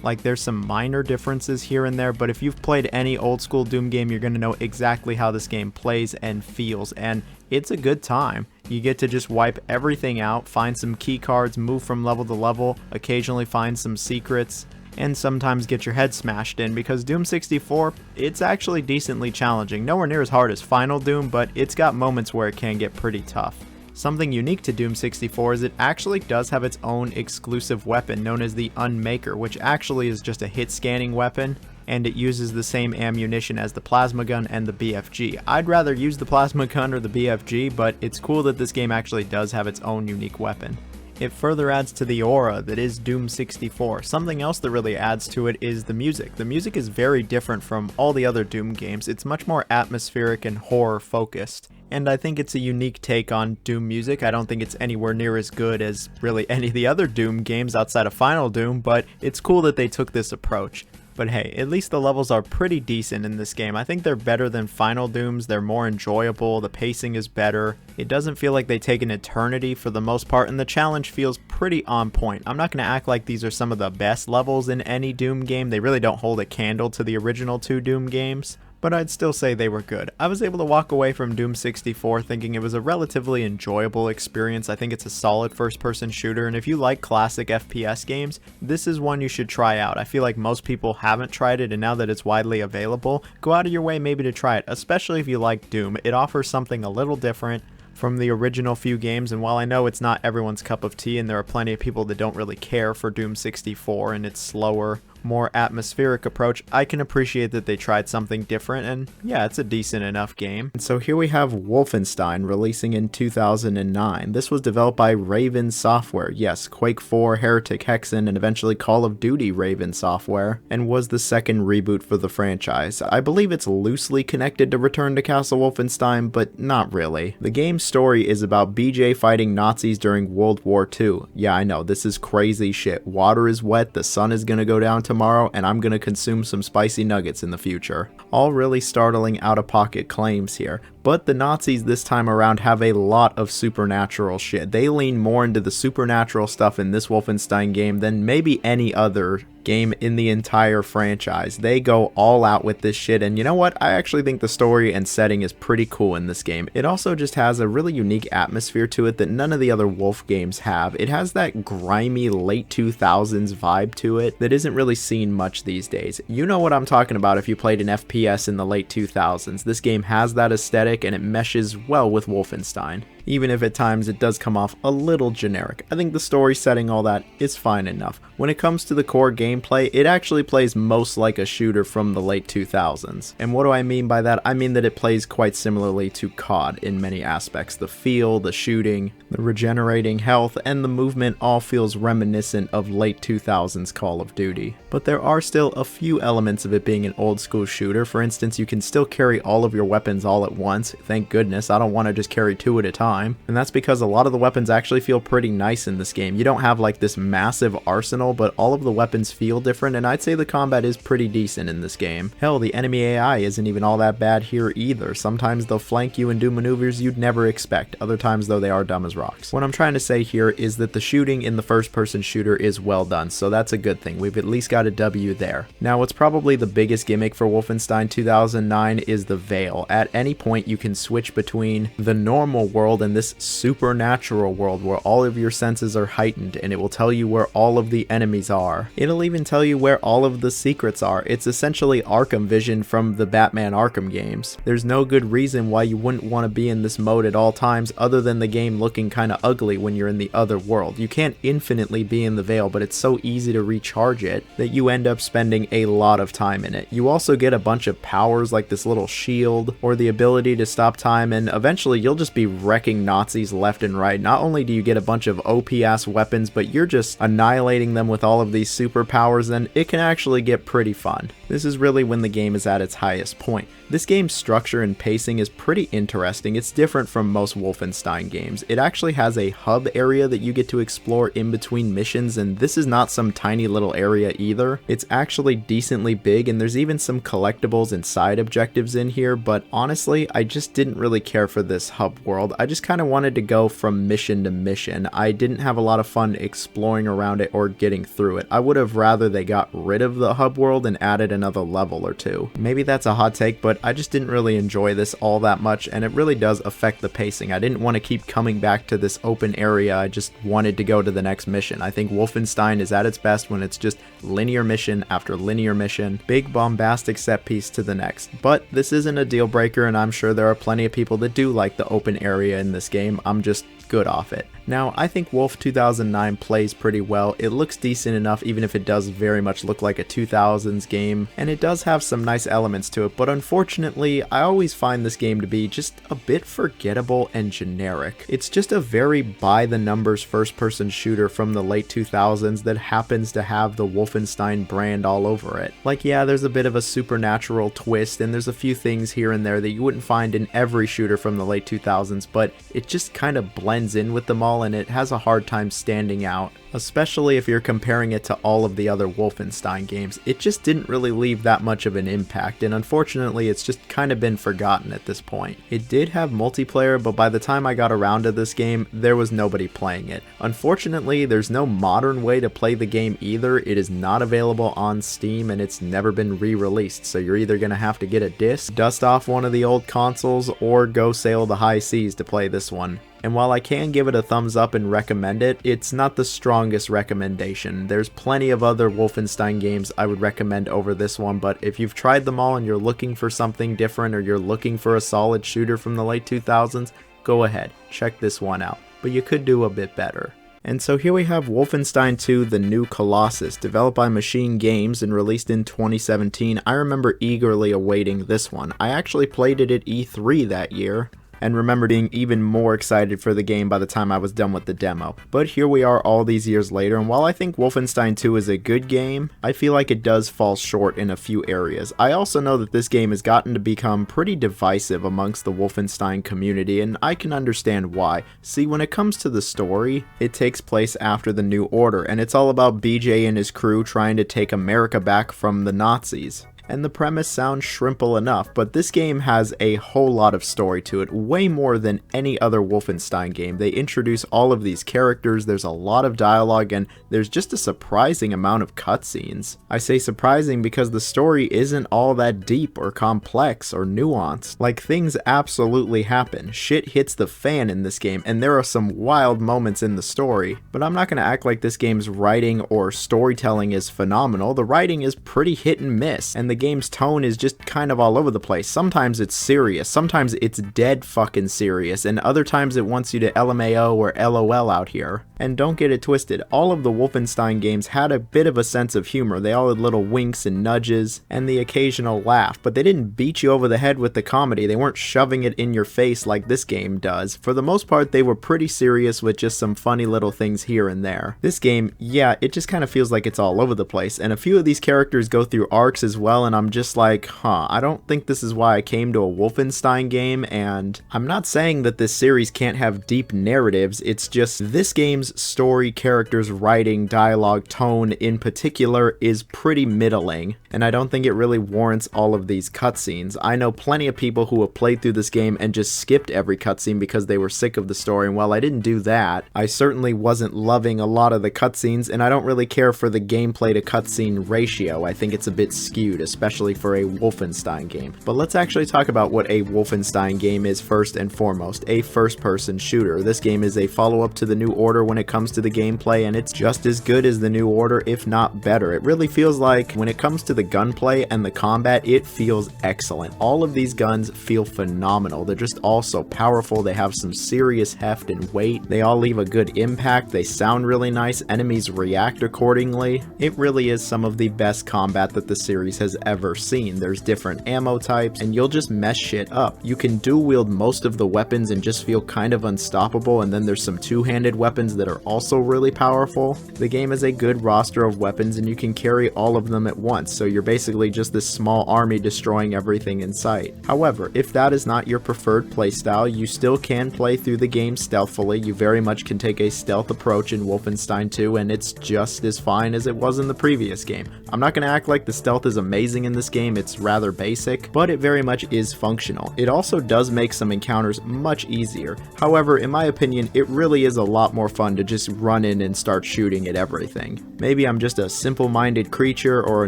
Like, there's some minor differences here and there, but if you've played any old school Doom game, you're going to know exactly how this game plays and feels, and it's a good time. You get to just wipe everything out, find some key cards, move from level to level, occasionally find some secrets, and sometimes get your head smashed in, because Doom 64, it's actually decently challenging. Nowhere near as hard as Final Doom, but it's got moments where it can get pretty tough. Something unique to Doom 64 is it actually does have its own exclusive weapon known as the Unmaker, which actually is just a hit scanning weapon, and it uses the same ammunition as the plasma gun and the BFG. I'd rather use the plasma gun or the BFG, but it's cool that this game actually does have its own unique weapon. It further adds to the aura that is Doom 64. Something else that really adds to it is the music. The music is very different from all the other Doom games. It's much more atmospheric and horror focused. And I think it's a unique take on Doom music. I don't think it's anywhere near as good as really any of the other Doom games outside of Final Doom, but it's cool that they took this approach. But hey, at least the levels are pretty decent in this game. I think they're better than Final Dooms, they're more enjoyable, the pacing is better. It doesn't feel like they take an eternity for the most part, and the challenge feels pretty on point. I'm not going to act like these are some of the best levels in any Doom game. They really don't hold a candle to the original 2 Doom games, but I'd still say they were good. I was able to walk away from Doom 64 thinking it was a relatively enjoyable experience. I think it's a solid first-person shooter, and if you like classic FPS games, this is one you should try out. I feel like most people haven't tried it, and now that it's widely available, go out of your way maybe to try it, especially if you like Doom. It offers something a little different from the original few games, and while I know it's not everyone's cup of tea and there are plenty of people that don't really care for Doom 64 and its slower, more atmospheric approach, I can appreciate that they tried something different, and yeah, it's a decent enough game. And so here we have Wolfenstein releasing in 2009. This was developed by Raven Software. Yes, Quake 4, Heretic Hexen, and eventually Call of Duty Raven Software, and was the second reboot for the franchise. I believe it's loosely connected to Return to Castle Wolfenstein, but not really. The game's story is about BJ fighting Nazis during World War II. Yeah, I know, this is crazy shit. Water is wet, the sun is gonna go down tomorrow, and I'm gonna consume some spicy nuggets in the future. All really startling out-of-pocket claims here, but the Nazis this time around have a lot of supernatural shit. They lean more into the supernatural stuff in this Wolfenstein game than maybe any other game in the entire franchise. They go all out with this shit, and you know what? I actually think the story and setting is pretty cool in this game. It also just has a really unique atmosphere to it that none of the other Wolf games have. It has that grimy late 2000s vibe to it that isn't really seen much these days. You know what I'm talking about if you played an FPS in the late 2000s. This game has that aesthetic and it meshes well with Wolfenstein, even if at times it does come off a little generic. I think the story setting, all that, is fine enough. When it comes to the core gameplay, it actually plays most like a shooter from the late 2000s. And what do I mean by that? I mean that it plays quite similarly to COD in many aspects. The feel, the shooting, the regenerating health, and the movement all feels reminiscent of late 2000s Call of Duty. But there are still a few elements of it being an old school shooter. For instance, you can still carry all of your weapons all at once. Thank goodness, I don't want to just carry 2 at a time. And that's because a lot of the weapons actually feel pretty nice in this game. You don't have like this massive arsenal, but all of the weapons feel different, and I'd say the combat is pretty decent in this game. Hell, the enemy AI isn't even all that bad here either. Sometimes they'll flank you and do maneuvers you'd never expect. Other times though, they are dumb as rocks. What I'm trying to say here is that the shooting in the first-person shooter is well done, so that's a good thing. We've at least got a W there. Now, what's probably the biggest gimmick for Wolfenstein 2009 is the Veil. At any point, you can switch between the normal world and this supernatural world where all of your senses are heightened, and it will tell you where all of the enemies are. It'll even tell you where all of the secrets are. It's essentially Arkham Vision from the Batman Arkham games. There's no good reason why you wouldn't want to be in this mode at all times other than the game looking kind of ugly when you're in the other world. You can't infinitely be in the Veil, but it's so easy to recharge it that you end up spending a lot of time in it. You also get a bunch of powers like this little shield or the ability to stop time, and eventually you'll just be wrecking Nazis left and right. Not only do you get a bunch of OP-ass weapons, but you're just annihilating them with all of these superpowers, and it can actually get pretty fun. This is really when the game is at its highest point. This game's structure and pacing is pretty interesting. It's different from most Wolfenstein games. It actually has a hub area that you get to explore in between missions, and this is not some tiny little area either. It's actually decently big, and there's even some collectibles and side objectives in here, but honestly, I just didn't really care for this hub world. I just kind of wanted to go from mission to mission. I didn't have a lot of fun exploring around it or getting through it. I would have rather they got rid of the hub world and added another level or two. Maybe that's a hot take, but I just didn't really enjoy this all that much, and it really does affect the pacing. I didn't want to keep coming back to this open area. I just wanted to go to the next mission. I think Wolfenstein is at its best when it's just linear mission after linear mission, big bombastic set piece to the next. But this isn't a deal breaker, and I'm sure there are plenty of people that do like the open area in this game. I'm just good off it. Now, I think Wolf 2009 plays pretty well. It looks decent enough even if it does very much look like a 2000s game, and it does have some nice elements to it, but unfortunately, I always find this game to be just a bit forgettable and generic. It's just a very by-the-numbers first-person shooter from the late 2000s that happens to have the Wolfenstein brand all over it. Like, yeah, there's a bit of a supernatural twist, and there's a few things here and there that you wouldn't find in every shooter from the late 2000s, but it just kind of blends in with them all small and it has a hard time standing out, especially if you're comparing it to all of the other Wolfenstein games. It just didn't really leave that much of an impact, and unfortunately it's just kind of been forgotten at this point. It did have multiplayer, but by the time I got around to this game, there was nobody playing it. Unfortunately, there's no modern way to play the game either. It is not available on Steam, and it's never been re-released, so you're either going to have to get a disc, dust off one of the old consoles, or go sail the high seas to play this one. And while I can give it a thumbs up and recommend it, it's not the strongest recommendation. There's plenty of other Wolfenstein games I would recommend over this one, but if you've tried them all and you're looking for something different, or you're looking for a solid shooter from the late 2000s, go ahead, check this one out. But you could do a bit better. And so here we have Wolfenstein 2: The New Colossus, developed by Machine Games and released in 2017. I remember eagerly awaiting this one. I actually played it at E3 that year, and remember being even more excited for the game by the time I was done with the demo. But here we are all these years later, and while I think Wolfenstein 2 is a good game, I feel like it does fall short in a few areas. I also know that this game has gotten to become pretty divisive amongst the Wolfenstein community, and I can understand why. See, when it comes to the story, it takes place after the New Order, and it's all about BJ and his crew trying to take America back from the Nazis. And the premise sounds shrimple enough, but this game has a whole lot of story to it, way more than any other Wolfenstein game. They introduce all of these characters, there's a lot of dialogue, and there's just a surprising amount of cutscenes. I say surprising because the story isn't all that deep or complex or nuanced. Like, things absolutely happen. Shit hits the fan in this game, and there are some wild moments in the story. But I'm not going to act like this game's writing or storytelling is phenomenal. The writing is pretty hit and miss, and the game's tone is just kind of all over the place. Sometimes it's serious, sometimes it's dead fucking serious, and other times it wants you to LMAO or LOL out here. And don't get it twisted, all of the Wolfenstein games had a bit of a sense of humor. They all had little winks and nudges and the occasional laugh, but they didn't beat you over the head with the comedy. They weren't shoving it in your face like this game does. For the most part, they were pretty serious with just some funny little things here and there. This game, yeah, it just kind of feels like it's all over the place, and a few of these characters go through arcs as well, and I'm just like, I don't think this is why I came to a Wolfenstein game. And I'm not saying that this series can't have deep narratives, it's just this game's story, characters, writing, dialogue, tone in particular is pretty middling, and I don't think it really warrants all of these cutscenes. I know plenty of people who have played through this game and just skipped every cutscene because they were sick of the story, and while I didn't do that, I certainly wasn't loving a lot of the cutscenes, and I don't really care for the gameplay to cutscene ratio. I think it's a bit skewed, especially for a Wolfenstein game. But let's actually talk about what a Wolfenstein game is first and foremost. A first-person shooter. This game is a follow-up to the New Order when it comes to the gameplay, and it's just as good as the New Order, if not better. It really feels like, when it comes to the gunplay and the combat, it feels excellent. All of these guns feel phenomenal. They're just all so powerful, they have some serious heft and weight, they all leave a good impact, they sound really nice, enemies react accordingly. It really is some of the best combat that the series has ever seen. There's different ammo types, and you'll just mess shit up. You can dual wield most of the weapons and just feel kind of unstoppable, and then there's some two-handed weapons that are also really powerful. The game has a good roster of weapons, and you can carry all of them at once, so you're basically just this small army destroying everything in sight. However, if that is not your preferred playstyle, you still can play through the game stealthily. You very much can take a stealth approach in Wolfenstein 2, and it's just as fine as it was in the previous game. I'm not going to act like the stealth is amazing in this game, it's rather basic, but it very much is functional. It also does make some encounters much easier. However, in my opinion, it really is a lot more fun to just run in and start shooting at everything. Maybe I'm just a simple-minded creature or a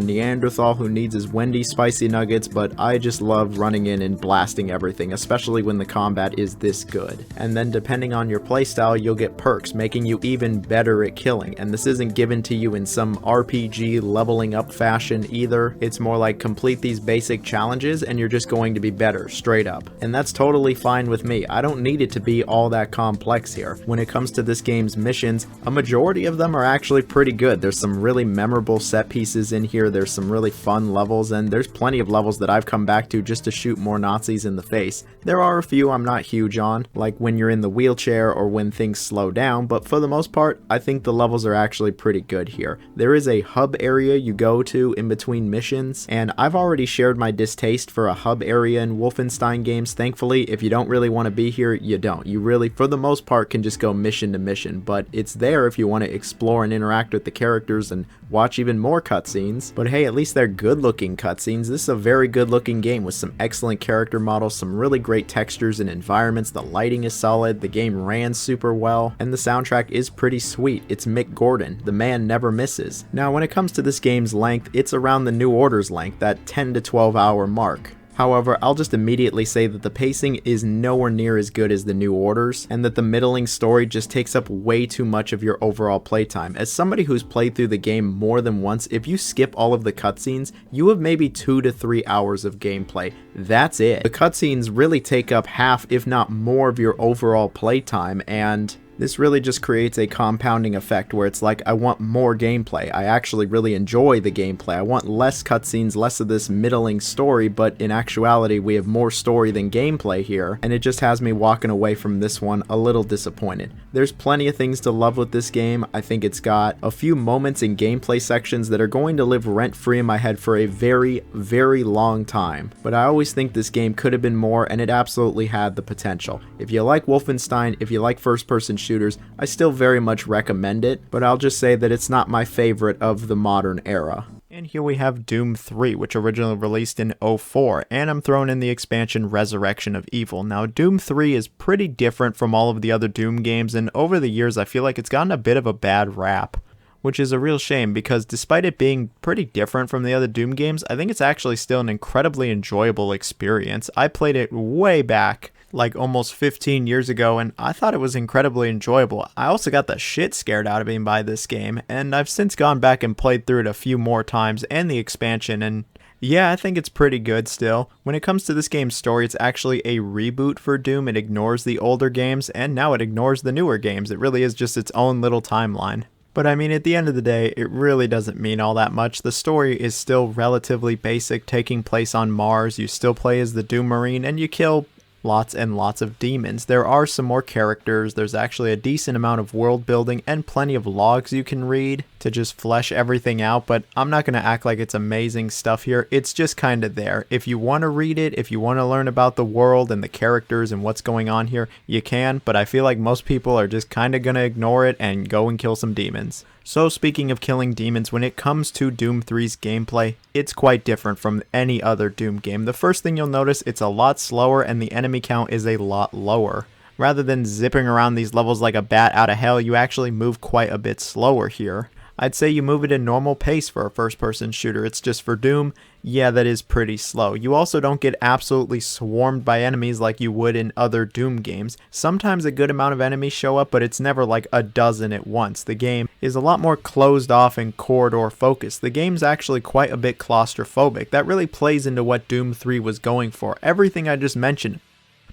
Neanderthal who needs his Wendy's spicy nuggets, but I just love running in and blasting everything, especially when the combat is this good. And then depending on your playstyle, you'll get perks, making you even better at killing, and this isn't given to you in some RPG leveling up fashion either. It's more like complete these basic challenges and you're just going to be better, straight up. And that's totally fine with me. I don't need it to be all that complex here. When it comes to this game's missions, a majority of them are actually pretty good. There's some really memorable set pieces in here, there's some really fun levels, and there's plenty of levels that I've come back to just to shoot more Nazis in the face. There are a few I'm not huge on, like when you're in the wheelchair or when things slow down, but for the most part, I think the levels are actually pretty good here. There is a hub area you go to in between missions, cutscenes. And I've already shared my distaste for a hub area in Wolfenstein games. Thankfully, if you don't really want to be here, you don't. You really, for the most part, can just go mission to mission, but it's there if you want to explore and interact with the characters and watch even more cutscenes. But hey, at least they're good looking cutscenes. This is a very good looking game with some excellent character models, some really great textures and environments. The lighting is solid, the game ran super well, and the soundtrack is pretty sweet. It's Mick Gordon, the man never misses. Now when it comes to this game's length, it's around the New Order's length, that 10 to 12 hour mark. However, I'll just immediately say that the pacing is nowhere near as good as the New Orders, and that the middling story just takes up way too much of your overall playtime. As somebody who's played through the game more than once, if you skip all of the cutscenes, you have maybe 2 to 3 hours of gameplay. That's it. The cutscenes really take up half, if not more, of your overall playtime, and this really just creates a compounding effect where it's like, I want more gameplay. I actually really enjoy the gameplay. I want less cutscenes, less of this middling story, but in actuality, we have more story than gameplay here, and it just has me walking away from this one a little disappointed. There's plenty of things to love with this game. I think it's got a few moments in gameplay sections that are going to live rent-free in my head for a very, very long time. But I always think this game could have been more, and it absolutely had the potential. If you like Wolfenstein, if you like first-person shooters, I still very much recommend it, but I'll just say that it's not my favorite of the modern era. And here we have Doom 3, which originally released in 2004, and I'm throwing in the expansion Resurrection of Evil. Now, Doom 3 is pretty different from all of the other Doom games, and over the years I feel like it's gotten a bit of a bad rap, which is a real shame because despite it being pretty different from the other Doom games, I think it's actually still an incredibly enjoyable experience. I played it way back, like almost 15 years ago, and I thought it was incredibly enjoyable. I also got the shit scared out of me by this game, and I've since gone back and played through it a few more times and the expansion, and yeah, I think it's pretty good still. When it comes to this game's story, it's actually a reboot for Doom. It ignores the older games, and now it ignores the newer games. It really is just its own little timeline. But I mean, at the end of the day, it really doesn't mean all that much. The story is still relatively basic, taking place on Mars. You still play as the Doom Marine, and you kill lots and lots of demons. There are some more characters, there's actually a decent amount of world building and plenty of logs you can read to just flesh everything out, but I'm not going to act like it's amazing stuff here. It's just kind of there. If you want to read it, if you want to learn about the world and the characters and what's going on here, you can, but I feel like most people are just kind of going to ignore it and go and kill some demons. So speaking of killing demons, when it comes to Doom 3's gameplay, it's quite different from any other Doom game. The first thing you'll notice, it's a lot slower and the enemy count is a lot lower. Rather than zipping around these levels like a bat out of hell, you actually move quite a bit slower here. I'd say you move at a normal pace for a first-person shooter. It's just for Doom, yeah, that is pretty slow. You also don't get absolutely swarmed by enemies like you would in other Doom games. Sometimes a good amount of enemies show up, but it's never like a dozen at once. The game is a lot more closed off and corridor focused. The game's actually quite a bit claustrophobic. That really plays into what Doom 3 was going for. Everything I just mentioned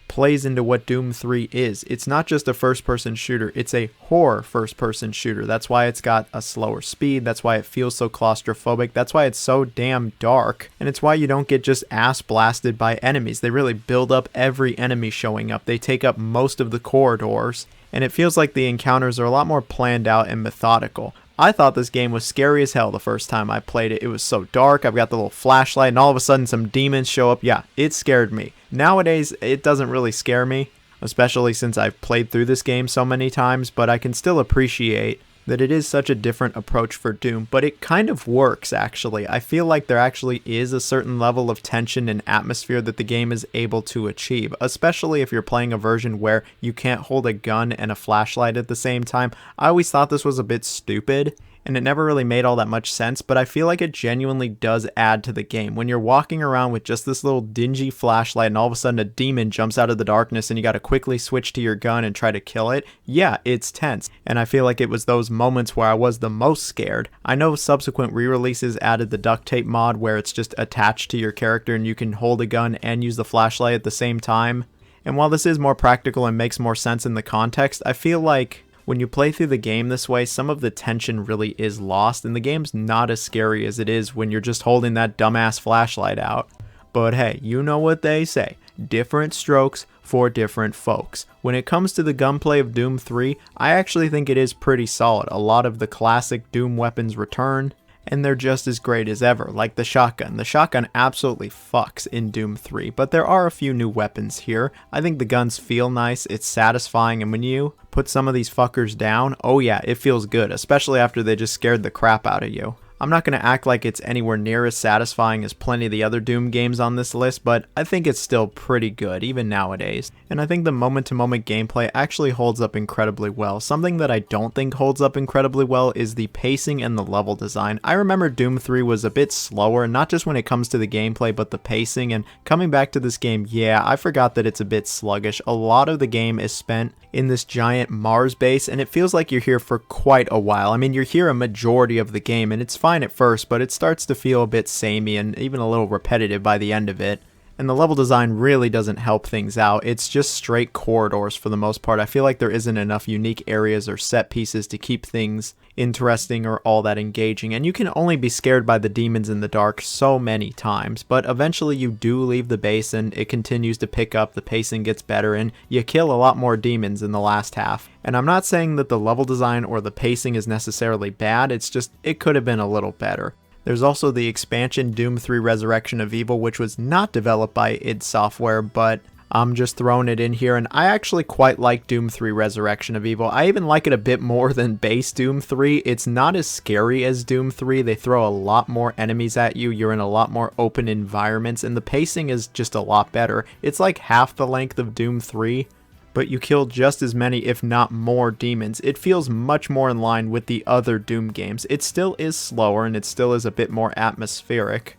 plays into what Doom 3 is. It's not just a first-person shooter, it's a horror first-person shooter. That's why it's got a slower speed, that's why it feels so claustrophobic, that's why it's so damn dark, and it's why you don't get just ass blasted by enemies. They really build up every enemy showing up. They take up most of the corridors, and it feels like the encounters are a lot more planned out and methodical. I thought this game was scary as hell the first time I played it. It was so dark, I've got the little flashlight, and all of a sudden some demons show up. Yeah, it scared me. Nowadays, it doesn't really scare me, especially since I've played through this game so many times, but I can still appreciate that it is such a different approach for Doom, but it kind of works actually. I feel like there actually is a certain level of tension and atmosphere that the game is able to achieve, especially if you're playing a version where you can't hold a gun and a flashlight at the same time. I always thought this was a bit stupid, and it never really made all that much sense, but I feel like it genuinely does add to the game. When you're walking around with just this little dingy flashlight and all of a sudden a demon jumps out of the darkness and you gotta quickly switch to your gun and try to kill it, yeah, it's tense. And I feel like it was those moments where I was the most scared. I know subsequent re-releases added the duct tape mod where it's just attached to your character and you can hold a gun and use the flashlight at the same time. And while this is more practical and makes more sense in the context, I feel like when you play through the game this way, some of the tension really is lost, and the game's not as scary as it is when you're just holding that dumbass flashlight out. But hey, you know what they say, different strokes for different folks. When it comes to the gunplay of Doom 3, I actually think it is pretty solid. A lot of the classic Doom weapons return, and they're just as great as ever, like the shotgun. The shotgun absolutely fucks in Doom 3, but there are a few new weapons here. I think the guns feel nice, it's satisfying, and when you put some of these fuckers down, oh yeah, it feels good, especially after they just scared the crap out of you. I'm not going to act like it's anywhere near as satisfying as plenty of the other Doom games on this list, but I think it's still pretty good, even nowadays. And I think the moment-to-moment gameplay actually holds up incredibly well. Something that I don't think holds up incredibly well is the pacing and the level design. I remember Doom 3 was a bit slower, not just when it comes to the gameplay, but the pacing, and coming back to this game, yeah, I forgot that it's a bit sluggish. A lot of the game is spent in this giant Mars base, and it feels like you're here for quite a while. I mean, you're here a majority of the game, and it's fine at first, but it starts to feel a bit samey and even a little repetitive by the end of it. And the level design really doesn't help things out. It's just straight corridors for the most part. I feel like there isn't enough unique areas or set pieces to keep things interesting or all that engaging. And you can only be scared by the demons in the dark so many times. But eventually you do leave the base and it continues to pick up, the pacing gets better, and you kill a lot more demons in the last half. And I'm not saying that the level design or the pacing is necessarily bad, it's just it could have been a little better. There's also the expansion Doom 3 Resurrection of Evil, which was not developed by id Software, but I'm just throwing it in here, and I actually quite like Doom 3 Resurrection of Evil. I even like it a bit more than base Doom 3. It's not as scary as Doom 3. They throw a lot more enemies at you. You're in a lot more open environments, and the pacing is just a lot better. It's like half the length of Doom 3. But you kill just as many, if not more, demons. It feels much more in line with the other Doom games. It still is slower, and it still is a bit more atmospheric.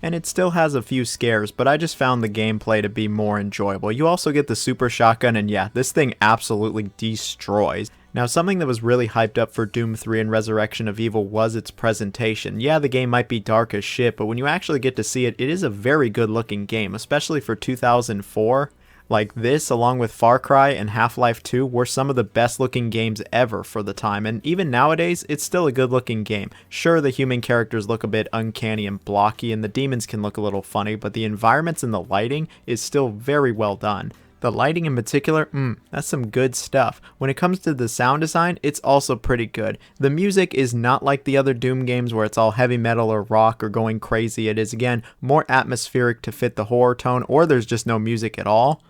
And it still has a few scares, but I just found the gameplay to be more enjoyable. You also get the super shotgun, and yeah, this thing absolutely destroys. Now, something that was really hyped up for Doom 3 and Resurrection of Evil was its presentation. Yeah, the game might be dark as shit, but when you actually get to see it, it is a very good looking game, especially for 2004. Like this, along with Far Cry and Half-Life 2, were some of the best looking games ever for the time, and even nowadays, it's still a good looking game. Sure, the human characters look a bit uncanny and blocky, and the demons can look a little funny, but the environments and the lighting is still very well done. The lighting in particular, that's some good stuff. When it comes to the sound design, it's also pretty good. The music is not like the other Doom games where it's all heavy metal or rock or going crazy. It is, again, more atmospheric to fit the horror tone, or there's just no music at all.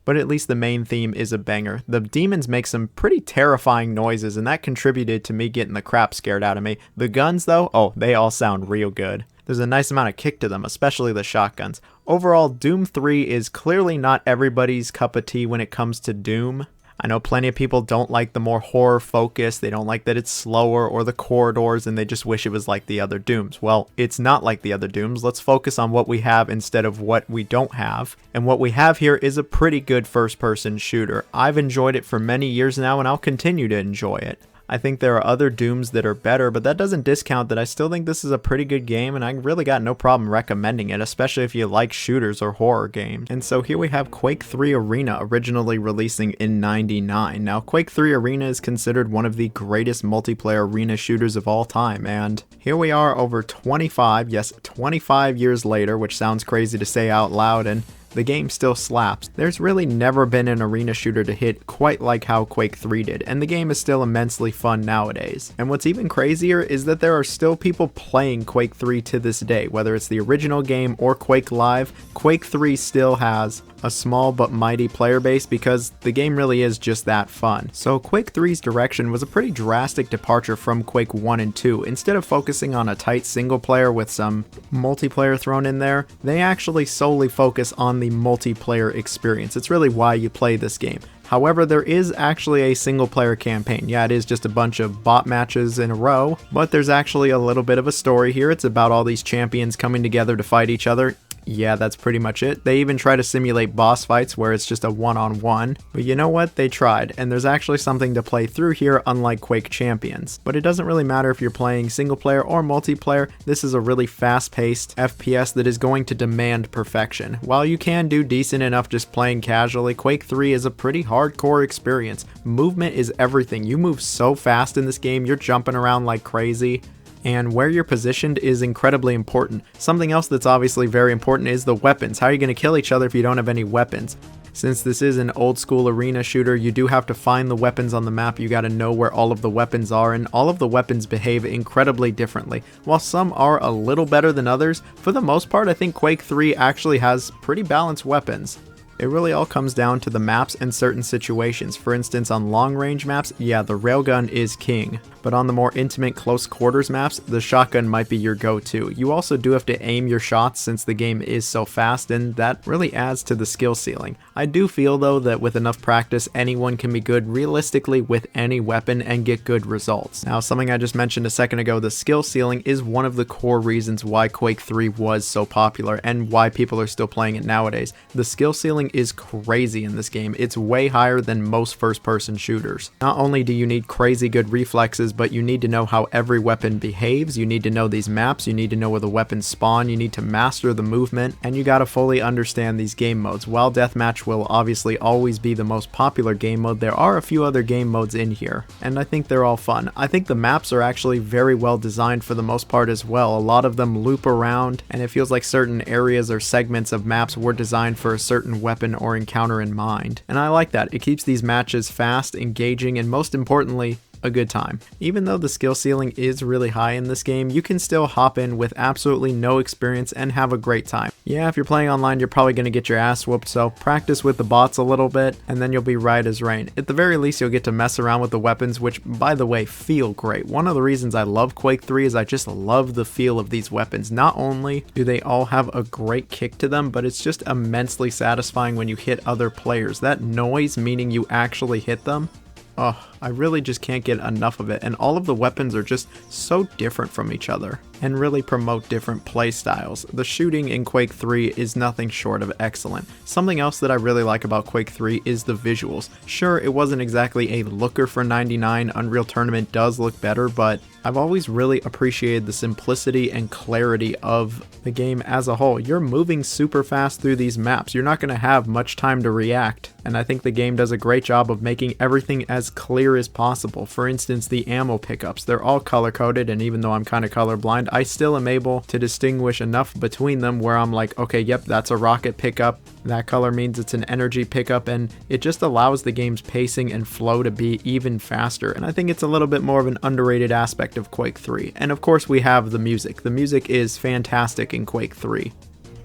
But at least the main theme is a banger. The demons make some pretty terrifying noises, and that contributed to me getting the crap scared out of me. The guns, though, oh, they all sound real good. There's a nice amount of kick to them, especially the shotguns. Overall, Doom 3 is clearly not everybody's cup of tea when it comes to Doom. I know plenty of people don't like the more horror focus, they don't like that it's slower or the corridors, and they just wish it was like the other Dooms. Well, it's not like the other Dooms. Let's focus on what we have instead of what we don't have. And what we have here is a pretty good first-person shooter. I've enjoyed it for many years now, and I'll continue to enjoy it. I think there are other Dooms that are better, but that doesn't discount that I still think this is a pretty good game, and I really got no problem recommending it, especially if you like shooters or horror games. And so here we have Quake 3 Arena, originally releasing in '99. Now, Quake 3 Arena is considered one of the greatest multiplayer arena shooters of all time, and here we are over 25 years later, which sounds crazy to say out loud, and the game still slaps. There's really never been an arena shooter to hit quite like how Quake 3 did, and the game is still immensely fun nowadays. And what's even crazier is that there are still people playing Quake 3 to this day, whether it's the original game or Quake Live. Quake 3 still has a small but mighty player base because the game really is just that fun. So Quake 3's direction was a pretty drastic departure from Quake 1 and 2. Instead of focusing on a tight single player with some multiplayer thrown in there, they actually solely focus on the multiplayer experience. It's really why you play this game. However, there is actually a single player campaign. Yeah, it is just a bunch of bot matches in a row, but there's actually a little bit of a story here. It's about all these champions coming together to fight each other. Yeah, that's pretty much it. They even try to simulate boss fights where it's just a one-on-one. But you know what? They tried, and there's actually something to play through here, unlike Quake Champions. But it doesn't really matter if you're playing single player or multiplayer. This is a really fast-paced FPS that is going to demand perfection. While you can do decent enough just playing casually, Quake 3 is a pretty hardcore experience. Movement is everything. You move so fast in this game, you're jumping around like crazy. And where you're positioned is incredibly important. Something else that's obviously very important is the weapons. How are you going to kill each other if you don't have any weapons? Since this is an old school arena shooter, you do have to find the weapons on the map, you gotta know where all of the weapons are, and all of the weapons behave incredibly differently. While some are a little better than others, for the most part I think Quake 3 actually has pretty balanced weapons. It really all comes down to the maps and certain situations. For instance, on long range maps, yeah, the railgun is king. But on the more intimate close quarters maps, the shotgun might be your go-to. You also do have to aim your shots since the game is so fast, and that really adds to the skill ceiling. I do feel though that with enough practice, anyone can be good realistically with any weapon and get good results. Now, something I just mentioned a second ago, the skill ceiling is one of the core reasons why Quake 3 was so popular and why people are still playing it nowadays. The skill ceiling is crazy in this game. It's way higher than most first-person shooters. Not only do you need crazy good reflexes, but you need to know how every weapon behaves, you need to know these maps, you need to know where the weapons spawn, you need to master the movement, and you gotta fully understand these game modes. While Deathmatch will obviously always be the most popular game mode, there are a few other game modes in here, and I think they're all fun. I think the maps are actually very well designed for the most part as well. A lot of them loop around, and it feels like certain areas or segments of maps were designed for a certain weapon or encounter in mind. And I like that. It keeps these matches fast, engaging, and most importantly, a good time. Even though the skill ceiling is really high in this game, you can still hop in with absolutely no experience and have a great time. Yeah, if you're playing online, you're probably going to get your ass whooped, so practice with the bots a little bit, and then you'll be right as rain. At the very least, you'll get to mess around with the weapons, which, by the way, feel great. One of the reasons I love Quake 3 is I just love the feel of these weapons. Not only do they all have a great kick to them, but it's just immensely satisfying when you hit other players. That noise, meaning you actually hit them, oh, I really just can't get enough of it, and all of the weapons are just so different from each other and really promote different play styles. The shooting in Quake 3 is nothing short of excellent. Something else that I really like about Quake 3 is the visuals. Sure, it wasn't exactly a looker for 99, Unreal Tournament does look better, but I've always really appreciated the simplicity and clarity of the game as a whole. You're moving super fast through these maps, you're not going to have much time to react, and I think the game does a great job of making everything as clear as possible. For instance, the ammo pickups, they're all color coded, and even though I'm kind of colorblind, I still am able to distinguish enough between them where I'm like, okay, yep, that's a rocket pickup, that color means it's an energy pickup, and it just allows the game's pacing and flow to be even faster, and I think it's a little bit more of an underrated aspect of Quake 3. And of course we have the music. The music is fantastic in Quake 3.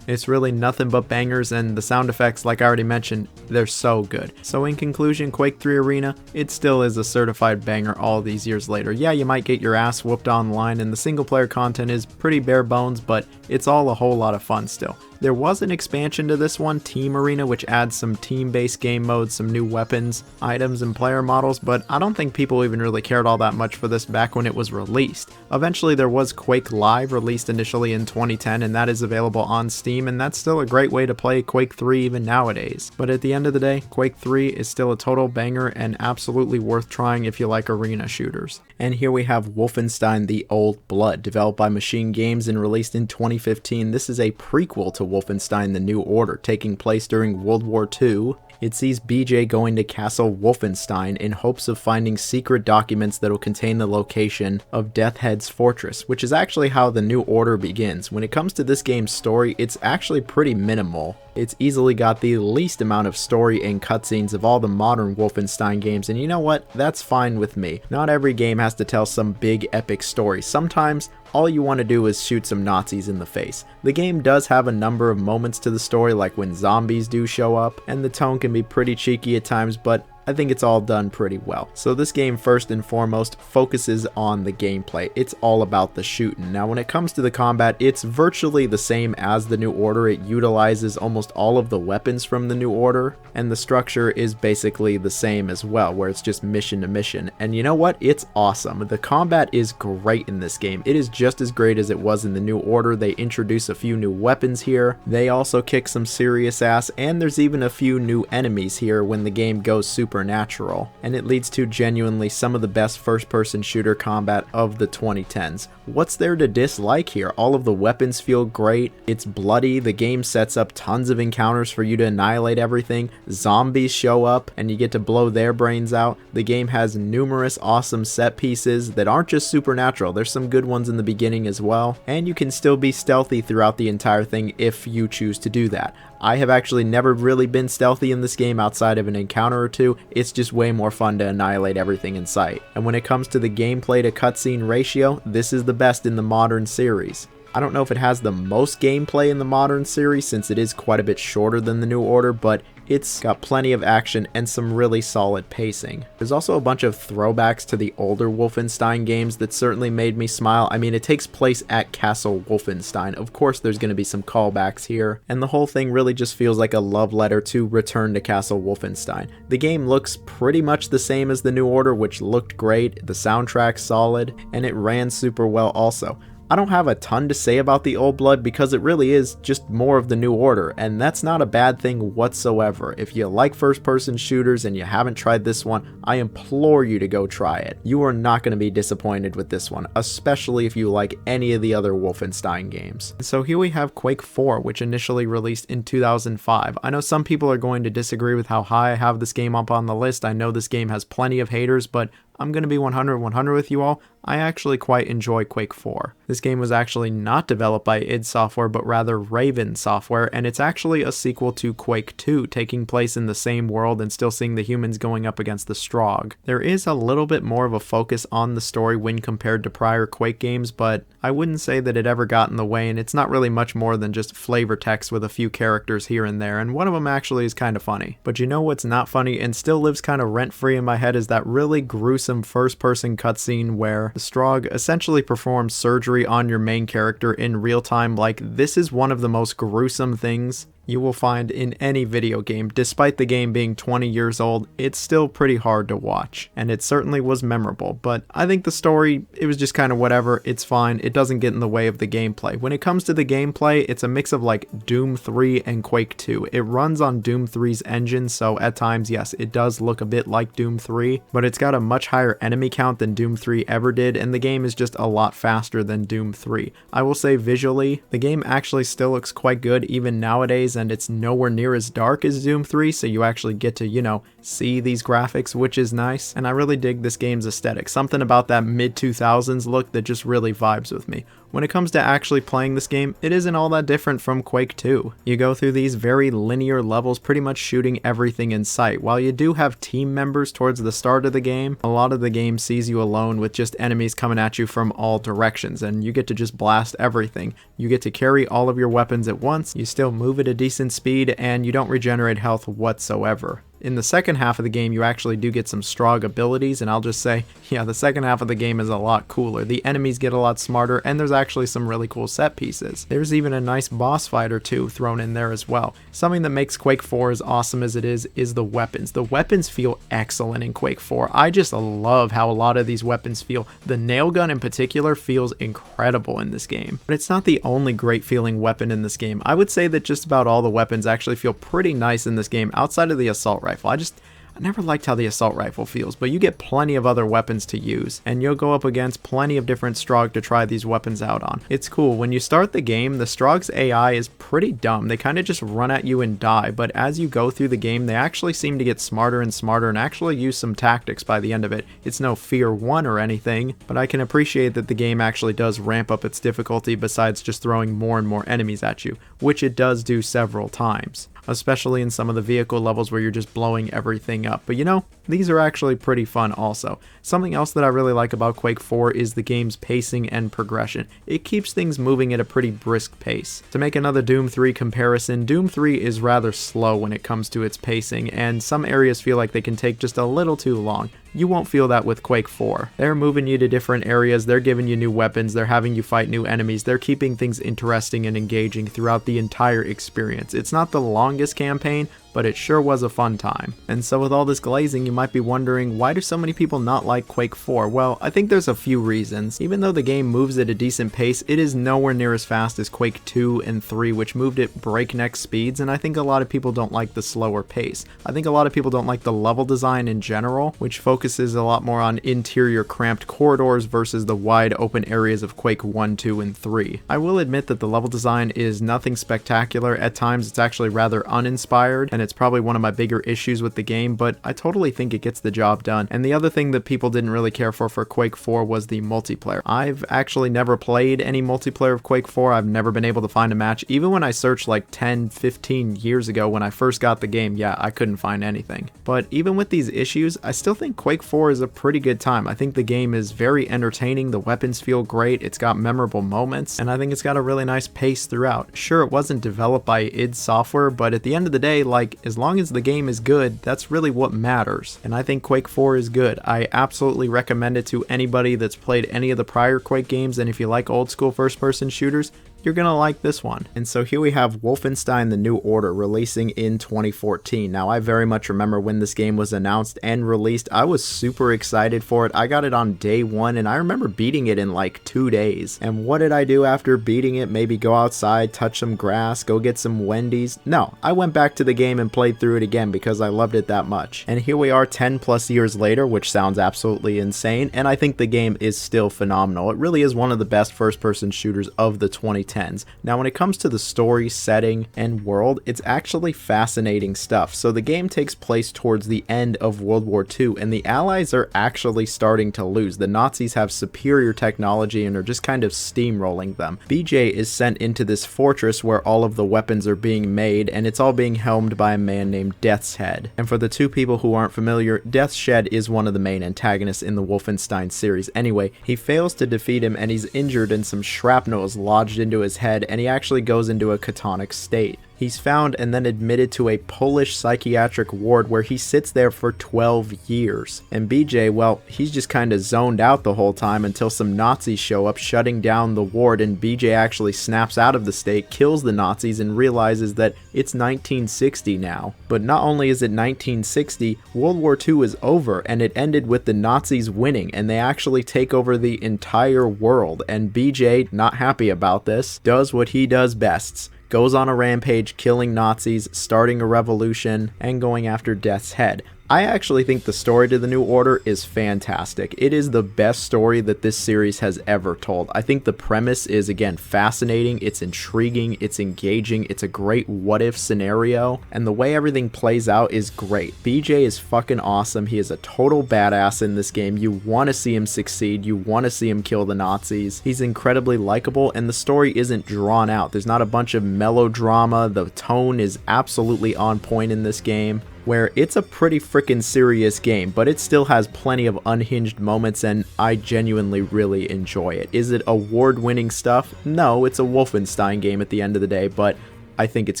It's really nothing but bangers, and the sound effects, like I already mentioned, they're so good. So in conclusion, Quake 3 Arena, it still is a certified banger all these years later. Yeah, you might get your ass whooped online, and the single player content is pretty bare bones, but it's all a whole lot of fun still. There was an expansion to this one, Team Arena, which adds some team-based game modes, some new weapons, items, and player models, but I don't think people even really cared all that much for this back when it was released. Eventually there was Quake Live, released initially in 2010, and that is available on Steam, and that's still a great way to play Quake 3 even nowadays. But at the end of the day, Quake 3 is still a total banger and absolutely worth trying if you like arena shooters. And here we have Wolfenstein: The Old Blood, developed by Machine Games and released in 2015. This is a prequel to Wolfenstein: The New Order, taking place during World War II. It sees BJ going to Castle Wolfenstein in hopes of finding secret documents that will contain the location of Deathhead's fortress, which is actually how The New Order begins. When it comes to this game's story, it's actually pretty minimal. It's easily got the least amount of story and cutscenes of all the modern Wolfenstein games, and you know what? That's fine with me. Not every game has to tell some big epic story. Sometimes all you want to do is shoot some Nazis in the face. The game does have a number of moments to the story, like when zombies do show up, and the tone can be pretty cheeky at times, but I think it's all done pretty well. So this game first and foremost focuses on the gameplay. It's all about the shooting. Now when it comes to the combat, it's virtually the same as the New Order. It utilizes almost all of the weapons from the New Order, and the structure is basically the same as well, where it's just mission to mission. And you know what? It's awesome. The combat is great in this game. It is just as great as it was in the New Order. They introduce a few new weapons here. They also kick some serious ass, and there's even a few new enemies here when the game goes super supernatural, and it leads to genuinely some of the best first-person shooter combat of the 2010s. What's there to dislike here? All of the weapons feel great, it's bloody, the game sets up tons of encounters for you to annihilate everything, zombies show up and you get to blow their brains out, the game has numerous awesome set pieces that aren't just supernatural, there's some good ones in the beginning as well, and you can still be stealthy throughout the entire thing if you choose to do that. I have actually never really been stealthy in this game outside of an encounter or two, it's just way more fun to annihilate everything in sight. And when it comes to the gameplay to cutscene ratio, this is the best in the modern series. I don't know if it has the most gameplay in the modern series since it is quite a bit shorter than the New Order, but it's got plenty of action and some really solid pacing. There's also a bunch of throwbacks to the older Wolfenstein games that certainly made me smile. I mean, it takes place at Castle Wolfenstein. Of course, there's going to be some callbacks here, and the whole thing really just feels like a love letter to Return to Castle Wolfenstein. The game looks pretty much the same as the New Order, which looked great, the soundtrack's solid, and it ran super well also. I don't have a ton to say about the Old Blood because it really is just more of the New Order, and that's not a bad thing whatsoever. If you like first-person shooters and you haven't tried this one, I implore you to go try it. You are not going to be disappointed with this one, especially if you like any of the other Wolfenstein games. So here we have Quake 4, which initially released in 2005. I know some people are going to disagree with how high I have this game up on the list. I know this game has plenty of haters, but I'm going to be 100 with you all. I actually quite enjoy Quake 4. This game was actually not developed by id Software, but rather Raven Software, and it's actually a sequel to Quake 2, taking place in the same world and still seeing the humans going up against the Strogg. There is a little bit more of a focus on the story when compared to prior Quake games, but I wouldn't say that it ever got in the way, and it's not really much more than just flavor text with a few characters here and there, and one of them actually is kind of funny. But you know what's not funny and still lives kind of rent-free in my head is that really gruesome first-person cutscene where the Strogg essentially performs surgery on your main character in real time. Like, this is one of the most gruesome things you will find in any video game. Despite the game being 20 years old, it's still pretty hard to watch, and it certainly was memorable. But I think the story, it was just kind of whatever, it's fine, it doesn't get in the way of the gameplay. When it comes to the gameplay, it's a mix of like Doom 3 and Quake 2. It runs on Doom 3's engine, so at times, yes, it does look a bit like Doom 3, but it's got a much higher enemy count than Doom 3 ever did, and the game is just a lot faster than Doom 3. I will say visually, the game actually still looks quite good even nowadays, and it's nowhere near as dark as Doom 3, so you actually get to, you know, see these graphics, which is nice, and I really dig this game's aesthetic. Something about that mid-2000s look that just really vibes with me. When it comes to actually playing this game, it isn't all that different from Quake 2. You go through these very linear levels, pretty much shooting everything in sight. While you do have team members towards the start of the game, a lot of the game sees you alone with just enemies coming at you from all directions, and you get to just blast everything. You get to carry all of your weapons at once, you still move at a decent speed, and you don't regenerate health whatsoever. In the second half of the game, you actually do get some Strogg abilities, and I'll just say, yeah, the second half of the game is a lot cooler. The enemies get a lot smarter, and there's actually some really cool set pieces. There's even a nice boss fight or two thrown in there as well. Something that makes Quake 4 as awesome as it is the weapons. The weapons feel excellent in Quake 4. I just love how a lot of these weapons feel. The nail gun in particular feels incredible in this game. But it's not the only great feeling weapon in this game. I would say that just about all the weapons actually feel pretty nice in this game, outside of the assault rifle. I never liked how the assault rifle feels, but you get plenty of other weapons to use, and you'll go up against plenty of different Strogg to try these weapons out on. It's cool. When you start the game, the Strogg's AI is pretty dumb. They kind of just run at you and die, but as you go through the game, they actually seem to get smarter and smarter and actually use some tactics by the end of it. It's no Fear 1 or anything, but I can appreciate that the game actually does ramp up its difficulty besides just throwing more and more enemies at you, which it does do several times, especially in some of the vehicle levels where you're just blowing everything up. But you know, these are actually pretty fun also. Something else that I really like about Quake 4 is the game's pacing and progression. It keeps things moving at a pretty brisk pace. To make another Doom 3 comparison, Doom 3 is rather slow when it comes to its pacing, and some areas feel like they can take just a little too long. You won't feel that with Quake 4. They're moving you to different areas, they're giving you new weapons, they're having you fight new enemies, they're keeping things interesting and engaging throughout the entire experience. It's not the longest campaign, but it sure was a fun time. And so with all this glazing, you might be wondering, why do so many people not like Quake 4? Well, I think there's a few reasons. Even though the game moves at a decent pace, it is nowhere near as fast as Quake 2 and 3, which moved at breakneck speeds, and I think a lot of people don't like the slower pace. I think a lot of people don't like the level design in general, which focuses a lot more on interior cramped corridors versus the wide open areas of Quake 1, 2, and 3. I will admit that the level design is nothing spectacular. At times it's actually rather uninspired, and it's probably one of my bigger issues with the game, but I totally think it gets the job done. And the other thing that people didn't really care for Quake 4 was the multiplayer. I've actually never played any multiplayer of Quake 4. I've never been able to find a match. Even when I searched like 10, 15 years ago when I first got the game, yeah, I couldn't find anything. But even with these issues, I still think Quake 4 is a pretty good time. I think the game is very entertaining, the weapons feel great, it's got memorable moments, and I think it's got a really nice pace throughout. Sure, it wasn't developed by id Software, but at the end of the day, like, as long as the game is good, that's really what matters. And I think Quake 4 is good. I absolutely recommend it to anybody that's played any of the prior Quake games, and if you like old school first person shooters, you're gonna like this one. And so here we have Wolfenstein The New Order releasing in 2014. Now, I very much remember when this game was announced and released. I was super excited for it. I got it on day one, and I remember beating it in like 2 days. And what did I do after beating it? Maybe go outside, touch some grass, go get some Wendy's? No, I went back to the game and played through it again because I loved it that much. And here we are 10 plus years later, which sounds absolutely insane, and I think the game is still phenomenal. It really is one of the best first-person shooters of the 2010s. Now, when it comes to the story, setting, and world, it's actually fascinating stuff. So the game takes place towards the end of World War II, and the Allies are actually starting to lose. The Nazis have superior technology and are just kind of steamrolling them. BJ is sent into this fortress where all of the weapons are being made, and it's all being helmed by a man named Death's Head. And for the two people who aren't familiar, Death's Head is one of the main antagonists in the Wolfenstein series. Anyway, he fails to defeat him, and he's injured, and some shrapnel is lodged into his head, and he actually goes into a catatonic state. He's found and then admitted to a Polish psychiatric ward where he sits there for 12 years. And BJ, well, he's just kind of zoned out the whole time until some Nazis show up shutting down the ward, and BJ actually snaps out of the state, kills the Nazis, and realizes that it's 1960 now. But not only is it 1960, World War II is over, and it ended with the Nazis winning, and they actually take over the entire world. And BJ, not happy about this, does what he does best. Goes on a rampage, killing Nazis, starting a revolution, and going after Death's Head. I actually think the story to The New Order is fantastic. It is the best story that this series has ever told. I think the premise is, again, fascinating, it's intriguing, it's engaging, it's a great what-if scenario, and the way everything plays out is great. BJ is fucking awesome. He is a total badass in this game. You want to see him succeed. You want to see him kill the Nazis. He's incredibly likable, and the story isn't drawn out. There's not a bunch of melodrama. The tone is absolutely on point in this game, where it's a pretty freaking serious game, but it still has plenty of unhinged moments, and I genuinely really enjoy it. Is it award-winning stuff? No, it's a Wolfenstein game at the end of the day, but I think it's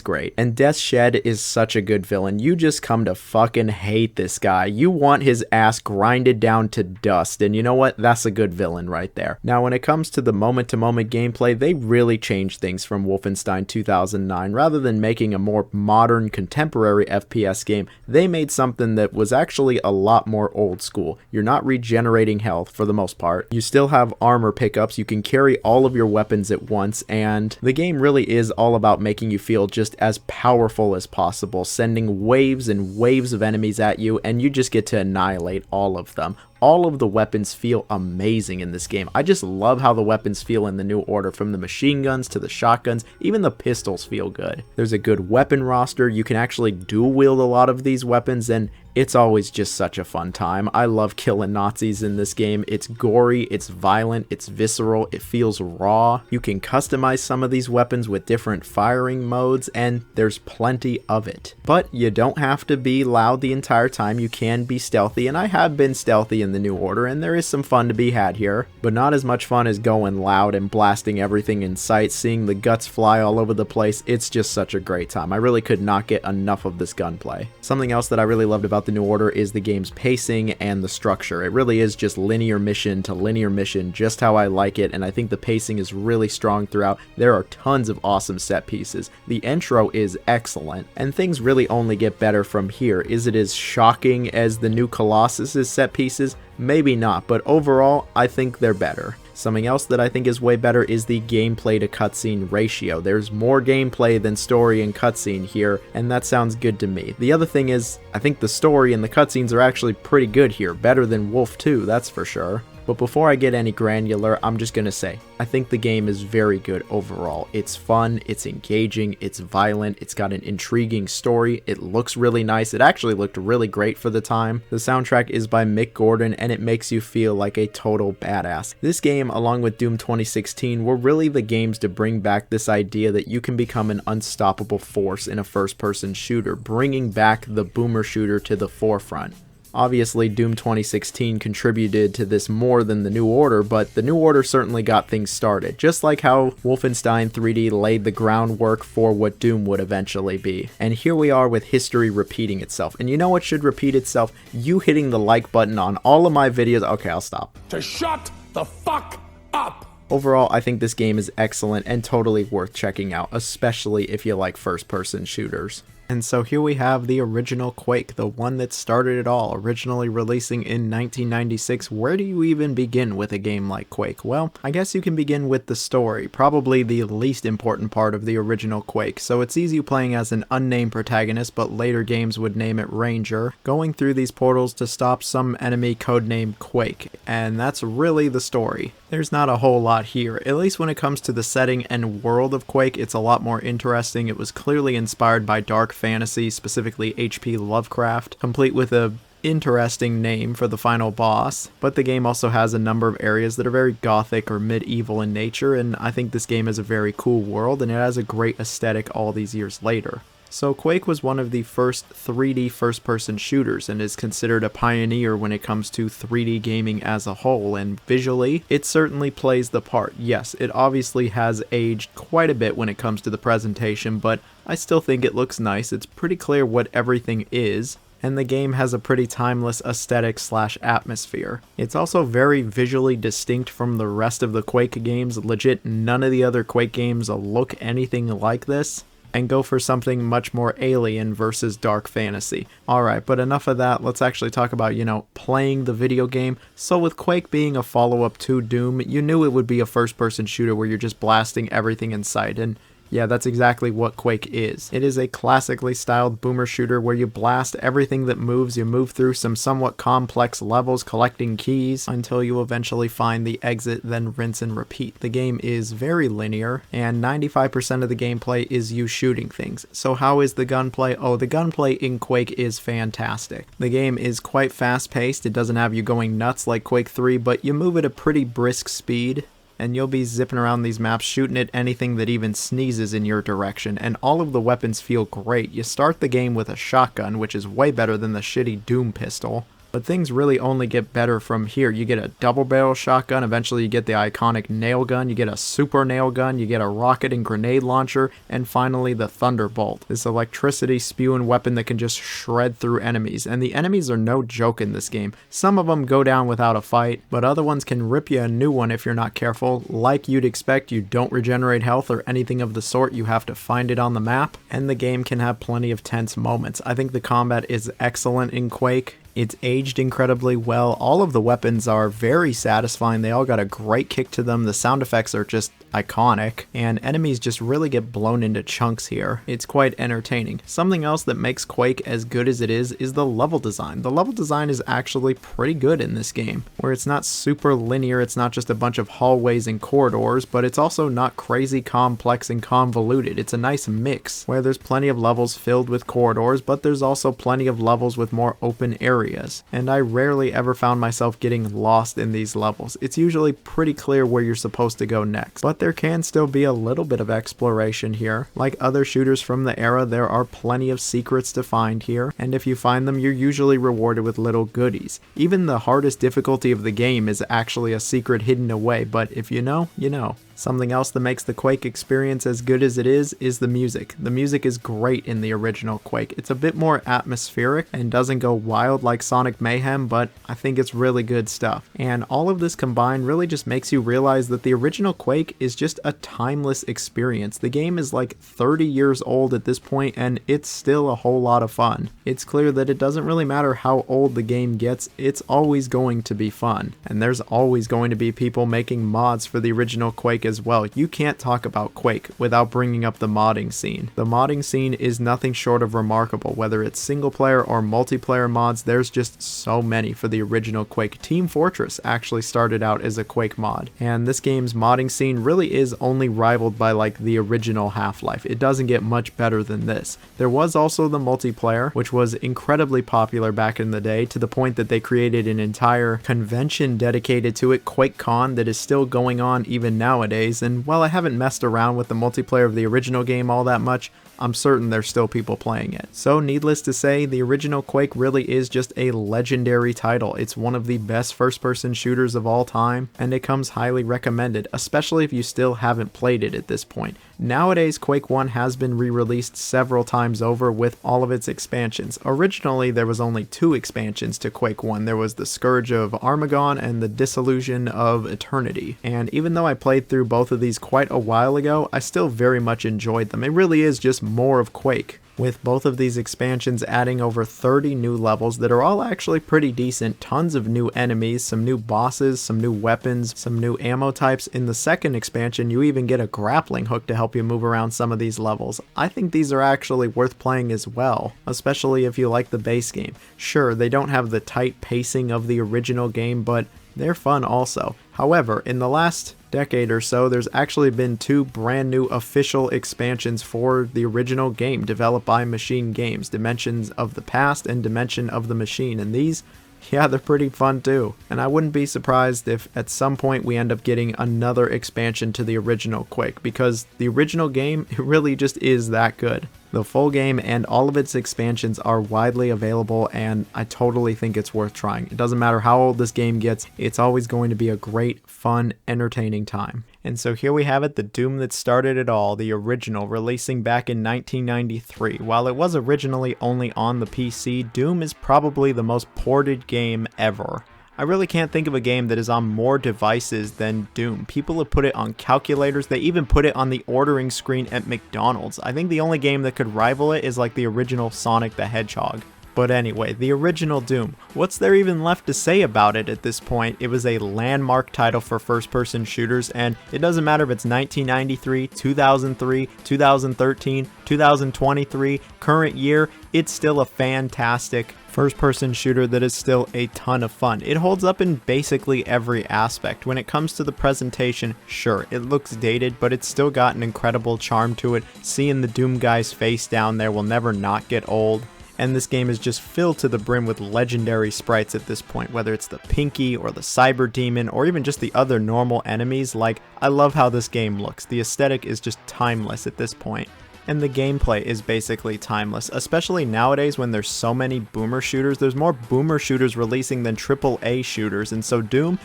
great. And Death's Shed is such a good villain. You just come to fucking hate this guy. You want his ass grinded down to dust, and you know what? That's a good villain right there. Now, when it comes to the moment-to-moment gameplay, they really changed things from Wolfenstein 2009. Rather than making a more modern, contemporary FPS game, they made something that was actually a lot more old school. You're not regenerating health for the most part. You still have armor pickups. You can carry all of your weapons at once, and the game really is all about making you feel just as powerful as possible, sending waves and waves of enemies at you, and you just get to annihilate all of them. All of the weapons feel amazing in this game. I just love how the weapons feel in The New Order, from the machine guns to the shotguns. Even the pistols feel good. There's a good weapon roster. You can actually dual wield a lot of these weapons, and it's always just such a fun time. I love killing Nazis in this game. It's gory, it's violent, it's visceral, it feels raw. You can customize some of these weapons with different firing modes, and there's plenty of it. But you don't have to be loud the entire time. You can be stealthy, and I have been stealthy in the New Order, and there is some fun to be had here, but not as much fun as going loud and blasting everything in sight, seeing the guts fly all over the place. It's just such a great time. I really could not get enough of this gunplay. Something else that I really loved about the New Order is the game's pacing and the structure. It really is just linear mission to linear mission, just how I like it, and I think the pacing is really strong throughout. There are tons of awesome set pieces. The intro is excellent, and things really only get better from here. Is it as shocking as the new Colossus's set pieces? Maybe not, but overall, I think they're better. Something else that I think is way better is the gameplay to cutscene ratio. There's more gameplay than story and cutscene here, and that sounds good to me. The other thing is, I think the story and the cutscenes are actually pretty good here, better than Wolf 2, that's for sure. But before I get any granular, I'm just gonna say, I think the game is very good overall. It's fun, it's engaging, it's violent, it's got an intriguing story, it looks really nice, it actually looked really great for the time. The soundtrack is by Mick Gordon, and it makes you feel like a total badass. This game, along with Doom 2016, were really the games to bring back this idea that you can become an unstoppable force in a first-person shooter, bringing back the boomer shooter to the forefront. Obviously, Doom 2016 contributed to this more than the New Order, but the New Order certainly got things started, just like how Wolfenstein 3D laid the groundwork for what Doom would eventually be. And here we are with history repeating itself. And you know what should repeat itself? You hitting the like button on all of my videos. Okay, I'll stop. To shut the fuck up! Overall, I think this game is excellent and totally worth checking out, especially if you like first-person shooters. And so here we have the original Quake, the one that started it all, originally releasing in 1996. Where do you even begin with a game like Quake? Well, I guess you can begin with the story, probably the least important part of the original Quake. So it's easy playing as an unnamed protagonist, but later games would name it Ranger, going through these portals to stop some enemy codenamed Quake, and that's really the story. There's not a whole lot here, at least when it comes to the setting and world of Quake. It's a lot more interesting. It was clearly inspired by dark fantasy, specifically H.P. Lovecraft, complete with a interesting name for the final boss, but the game also has a number of areas that are very gothic or medieval in nature, and I think this game has a very cool world, and it has a great aesthetic all these years later. So Quake was one of the first 3D first-person shooters and is considered a pioneer when it comes to 3D gaming as a whole, and visually, it certainly plays the part. Yes, it obviously has aged quite a bit when it comes to the presentation, but I still think it looks nice. It's pretty clear what everything is, and the game has a pretty timeless aesthetic / atmosphere. It's also very visually distinct from the rest of the Quake games. Legit, none of the other Quake games look anything like this, and go for something much more alien versus dark fantasy. Alright, but enough of that, let's actually talk about, playing the video game. So with Quake being a follow-up to Doom, you knew it would be a first-person shooter where you're just blasting everything in sight, and yeah, that's exactly what Quake is. It is a classically styled boomer shooter where you blast everything that moves, you move through some somewhat complex levels collecting keys until you eventually find the exit, then rinse and repeat. The game is very linear, and 95% of the gameplay is you shooting things. So how is the gunplay? Oh, the gunplay in Quake is fantastic. The game is quite fast-paced, it doesn't have you going nuts like Quake 3, but you move at a pretty brisk speed, and you'll be zipping around these maps shooting at anything that even sneezes in your direction, and all of the weapons feel great. You start the game with a shotgun, which is way better than the shitty Doom pistol. But things really only get better from here. You get a double barrel shotgun, eventually you get the iconic nail gun, you get a super nail gun, you get a rocket and grenade launcher, and finally the Thunderbolt, this electricity spewing weapon that can just shred through enemies. And the enemies are no joke in this game. Some of them go down without a fight, but other ones can rip you a new one if you're not careful. Like you'd expect, you don't regenerate health or anything of the sort, you have to find it on the map, and the game can have plenty of tense moments. I think the combat is excellent in Quake. It's aged incredibly well. All of the weapons are very satisfying. They all got a great kick to them. The sound effects are just iconic, and enemies just really get blown into chunks here. It's quite entertaining. Something else that makes Quake as good as it is the level design. The level design is actually pretty good in this game, where it's not super linear, it's not just a bunch of hallways and corridors, but it's also not crazy complex and convoluted. It's a nice mix, where there's plenty of levels filled with corridors, but there's also plenty of levels with more open areas areas, and I rarely ever found myself getting lost in these levels. It's usually pretty clear where you're supposed to go next, but there can still be a little bit of exploration here. Like other shooters from the era, there are plenty of secrets to find here, and if you find them, you're usually rewarded with little goodies. Even the hardest difficulty of the game is actually a secret hidden away, but if you know, you know. Something else that makes the Quake experience as good as it is the music. The music is great in the original Quake. It's a bit more atmospheric and doesn't go wild like Sonic Mayhem, but I think it's really good stuff. And all of this combined really just makes you realize that the original Quake is just a timeless experience. The game is like 30 years old at this point, and it's still a whole lot of fun. It's clear that it doesn't really matter how old the game gets, it's always going to be fun. And there's always going to be people making mods for the original Quake as well. You can't talk about Quake without bringing up the modding scene. The modding scene is nothing short of remarkable. Whether it's single player or multiplayer mods, there's just so many for the original Quake. Team Fortress actually started out as a Quake mod, and this game's modding scene really is only rivaled by like the original Half-Life. It doesn't get much better than this. There was also the multiplayer, which was incredibly popular back in the day, to the point that they created an entire convention dedicated to it, QuakeCon, that is still going on even nowadays. And while I haven't messed around with the multiplayer of the original game all that much, I'm certain there's still people playing it. So needless to say, the original Quake really is just a legendary title. It's one of the best first-person shooters of all time, and it comes highly recommended, especially if you still haven't played it at this point. Nowadays, Quake 1 has been re-released several times over with all of its expansions. Originally, there was only 2 expansions to Quake 1. There was the Scourge of Armagon and the Dissolution of Eternity. And even though I played through both of these quite a while ago, I still very much enjoyed them. It really is just more of Quake, with both of these expansions adding over 30 new levels that are all actually pretty decent, tons of new enemies, some new bosses, some new weapons, some new ammo types. In the second expansion, you even get a grappling hook to help you move around some of these levels. I think these are actually worth playing as well, especially if you like the base game. Sure, they don't have the tight pacing of the original game, but they're fun also. However, in the last decade or so, there's actually been 2 brand new official expansions for the original game developed by Machine Games, Dimensions of the Past and Dimension of the Machine, and these, yeah, they're pretty fun too. And I wouldn't be surprised if at some point we end up getting another expansion to the original Quake, because the original game, it really just is that good. The full game and all of its expansions are widely available, and I totally think it's worth trying. It doesn't matter how old this game gets, it's always going to be a great, fun, entertaining time. And so here we have it, the Doom that started it all, the original, releasing back in 1993. While it was originally only on the PC, Doom is probably the most ported game ever. I really can't think of a game that is on more devices than Doom. People have put it on calculators, they even put it on the ordering screen at McDonald's. I think the only game that could rival it is like the original Sonic the Hedgehog. But anyway, the original Doom. What's there even left to say about it at this point? It was a landmark title for first-person shooters, and it doesn't matter if it's 1993, 2003, 2013, 2023, current year, it's still a fantastic first-person shooter that is still a ton of fun. It holds up in basically every aspect. When it comes to the presentation, sure, it looks dated, but it's still got an incredible charm to it. Seeing the Doom guy's face down there will never not get old. And this game is just filled to the brim with legendary sprites at this point, whether it's the Pinky or the Cyber Demon or even just the other normal enemies. Like, I love how this game looks. The aesthetic is just timeless at this point. And the gameplay is basically timeless, especially nowadays when there's so many boomer shooters. There's more boomer shooters releasing than AAA shooters, and so Doom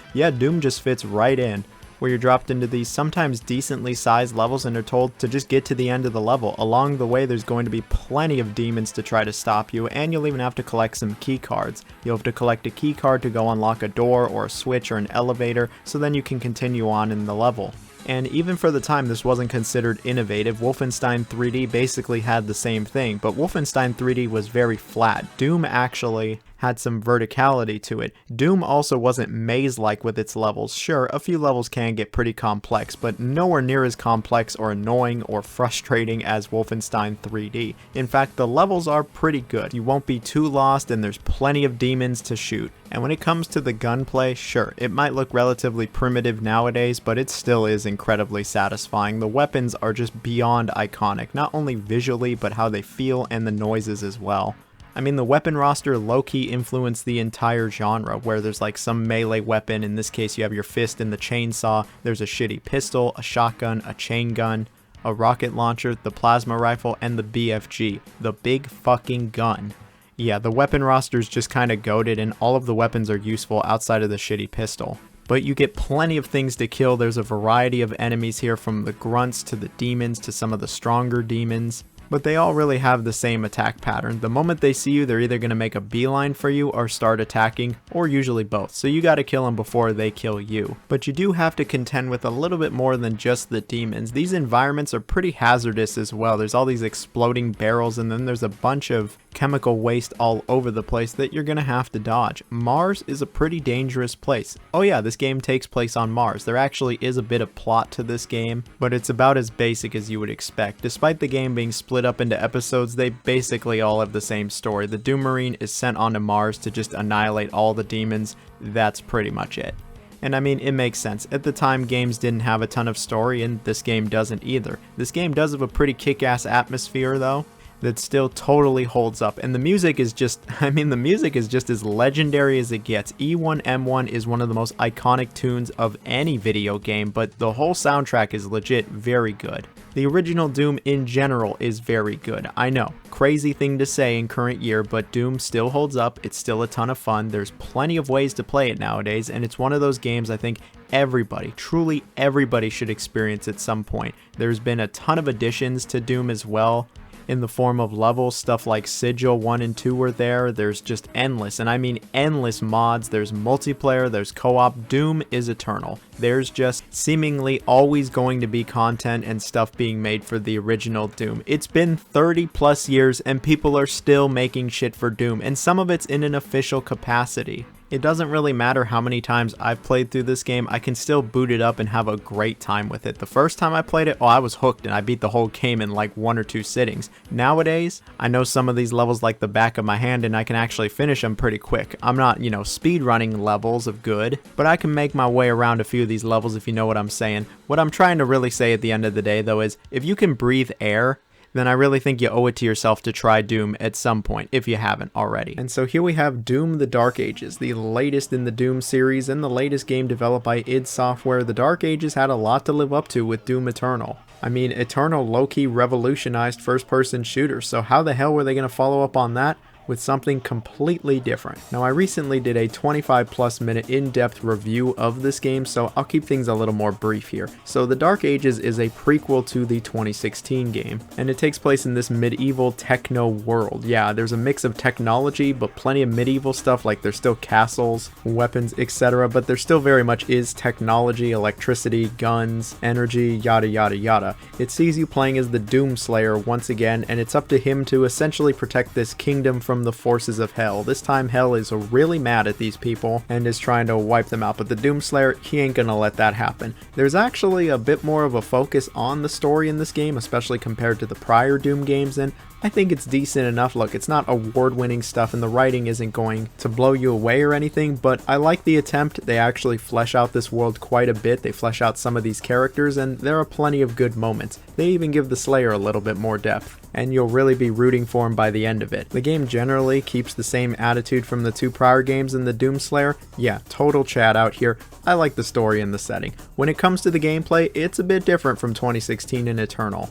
just fits right in, where you're dropped into these sometimes decently sized levels and are told to just get to the end of the level. Along the way, there's going to be plenty of demons to try to stop you, and you'll even have to collect some key cards. You'll have to collect a key card to go unlock a door or a switch or an elevator, so then you can continue on in the level. And even for the time, this wasn't considered innovative. Wolfenstein 3D basically had the same thing, but Wolfenstein 3D was very flat. Doom actually had some verticality to it. Doom also wasn't maze-like with its levels. Sure, a few levels can get pretty complex, but nowhere near as complex or annoying or frustrating as Wolfenstein 3D. In fact, the levels are pretty good. You won't be too lost, and there's plenty of demons to shoot. And when it comes to the gunplay, sure, it might look relatively primitive nowadays, but it still is incredibly satisfying. The weapons are just beyond iconic, not only visually, but how they feel and the noises as well. I mean, the weapon roster low-key influenced the entire genre, where there's like some melee weapon. In this case, you have your fist and the chainsaw. There's a shitty pistol, a shotgun, a chain gun, a rocket launcher, the plasma rifle, and the BFG, the big fucking gun. Yeah, the weapon roster's just kind of goated, and all of the weapons are useful outside of the shitty pistol. But you get plenty of things to kill. There's a variety of enemies here, from the grunts to the demons to some of the stronger demons. But they all really have the same attack pattern. The moment they see you, they're either going to make a beeline for you or start attacking, or usually both. So you got to kill them before they kill you. But you do have to contend with a little bit more than just the demons. These environments are pretty hazardous as well. There's all these exploding barrels, and then there's a bunch of chemical waste all over the place that you're going to have to dodge. Mars is a pretty dangerous place. Oh yeah, this game takes place on Mars. There actually is a bit of plot to this game, but it's about as basic as you would expect. Despite the game being split up into episodes, they basically all have the same story. The Doom Marine is sent onto Mars to just annihilate all the demons. That's pretty much it. And I mean, it makes sense. At the time, games didn't have a ton of story, and this game doesn't either. This game does have a pretty kick-ass atmosphere though, that still totally holds up. And the music is just, I mean, the music is just as legendary as it gets. E1M1 is one of the most iconic tunes of any video game, but the whole soundtrack is legit very good. The original Doom in general is very good. I know, crazy thing to say in current year, but Doom still holds up. It's still a ton of fun. There's plenty of ways to play it nowadays, and it's one of those games I think everybody, truly everybody, should experience at some point. There's been a ton of additions to Doom as well, in the form of levels. Stuff like Sigil 1 and 2 were there. There's just endless, and I mean endless mods. There's multiplayer, there's co-op. Doom is eternal. There's just seemingly always going to be content and stuff being made for the original Doom. It's been 30 plus years and people are still making shit for Doom, and some of it's in an official capacity. It doesn't really matter how many times I've played through this game, I can still boot it up and have a great time with it. The first time I played it, oh, I was hooked and I beat the whole game in like 1 or 2 sittings. Nowadays, I know some of these levels like the back of my hand and I can actually finish them pretty quick. I'm not, you know, speedrunning levels of good, but I can make my way around a few of these levels if you know what I'm saying. What I'm trying to really say at the end of the day though is, if you can breathe air, then I really think you owe it to yourself to try Doom at some point, if you haven't already. And so here we have Doom the Dark Ages, the latest in the Doom series and the latest game developed by id Software. The Dark Ages had a lot to live up to with Doom Eternal. I mean, Eternal low-key revolutionized first-person shooters, so how the hell were they going to follow up on that with something completely different? Now, I recently did a 25 plus minute in-depth review of this game, so I'll keep things a little more brief here. So the Dark Ages is a prequel to the 2016 game, and it takes place in this medieval techno world. Yeah, there's a mix of technology, but plenty of medieval stuff, like there's still castles, weapons, etc., but there still very much is technology, electricity, guns, energy, yada yada yada. It sees you playing as the Doom Slayer once again, and it's up to him to essentially protect this kingdom from the forces of hell. This time hell is really mad at these people and is trying to wipe them out, but the Doomslayer, he ain't gonna let that happen. There's actually a bit more of a focus on the story in this game, especially compared to the prior Doom games, and I think it's decent enough. Look, it's not award-winning stuff and the writing isn't going to blow you away or anything, but I like the attempt. They actually flesh out this world quite a bit. They flesh out some of these characters and there are plenty of good moments. They even give the Slayer a little bit more depth, and you'll really be rooting for him by the end of it. The game generally keeps the same attitude from the 2 prior games in the Doom Slayer. Yeah, total chat out here. I like the story and the setting. When it comes to the gameplay, it's a bit different from 2016 and Eternal.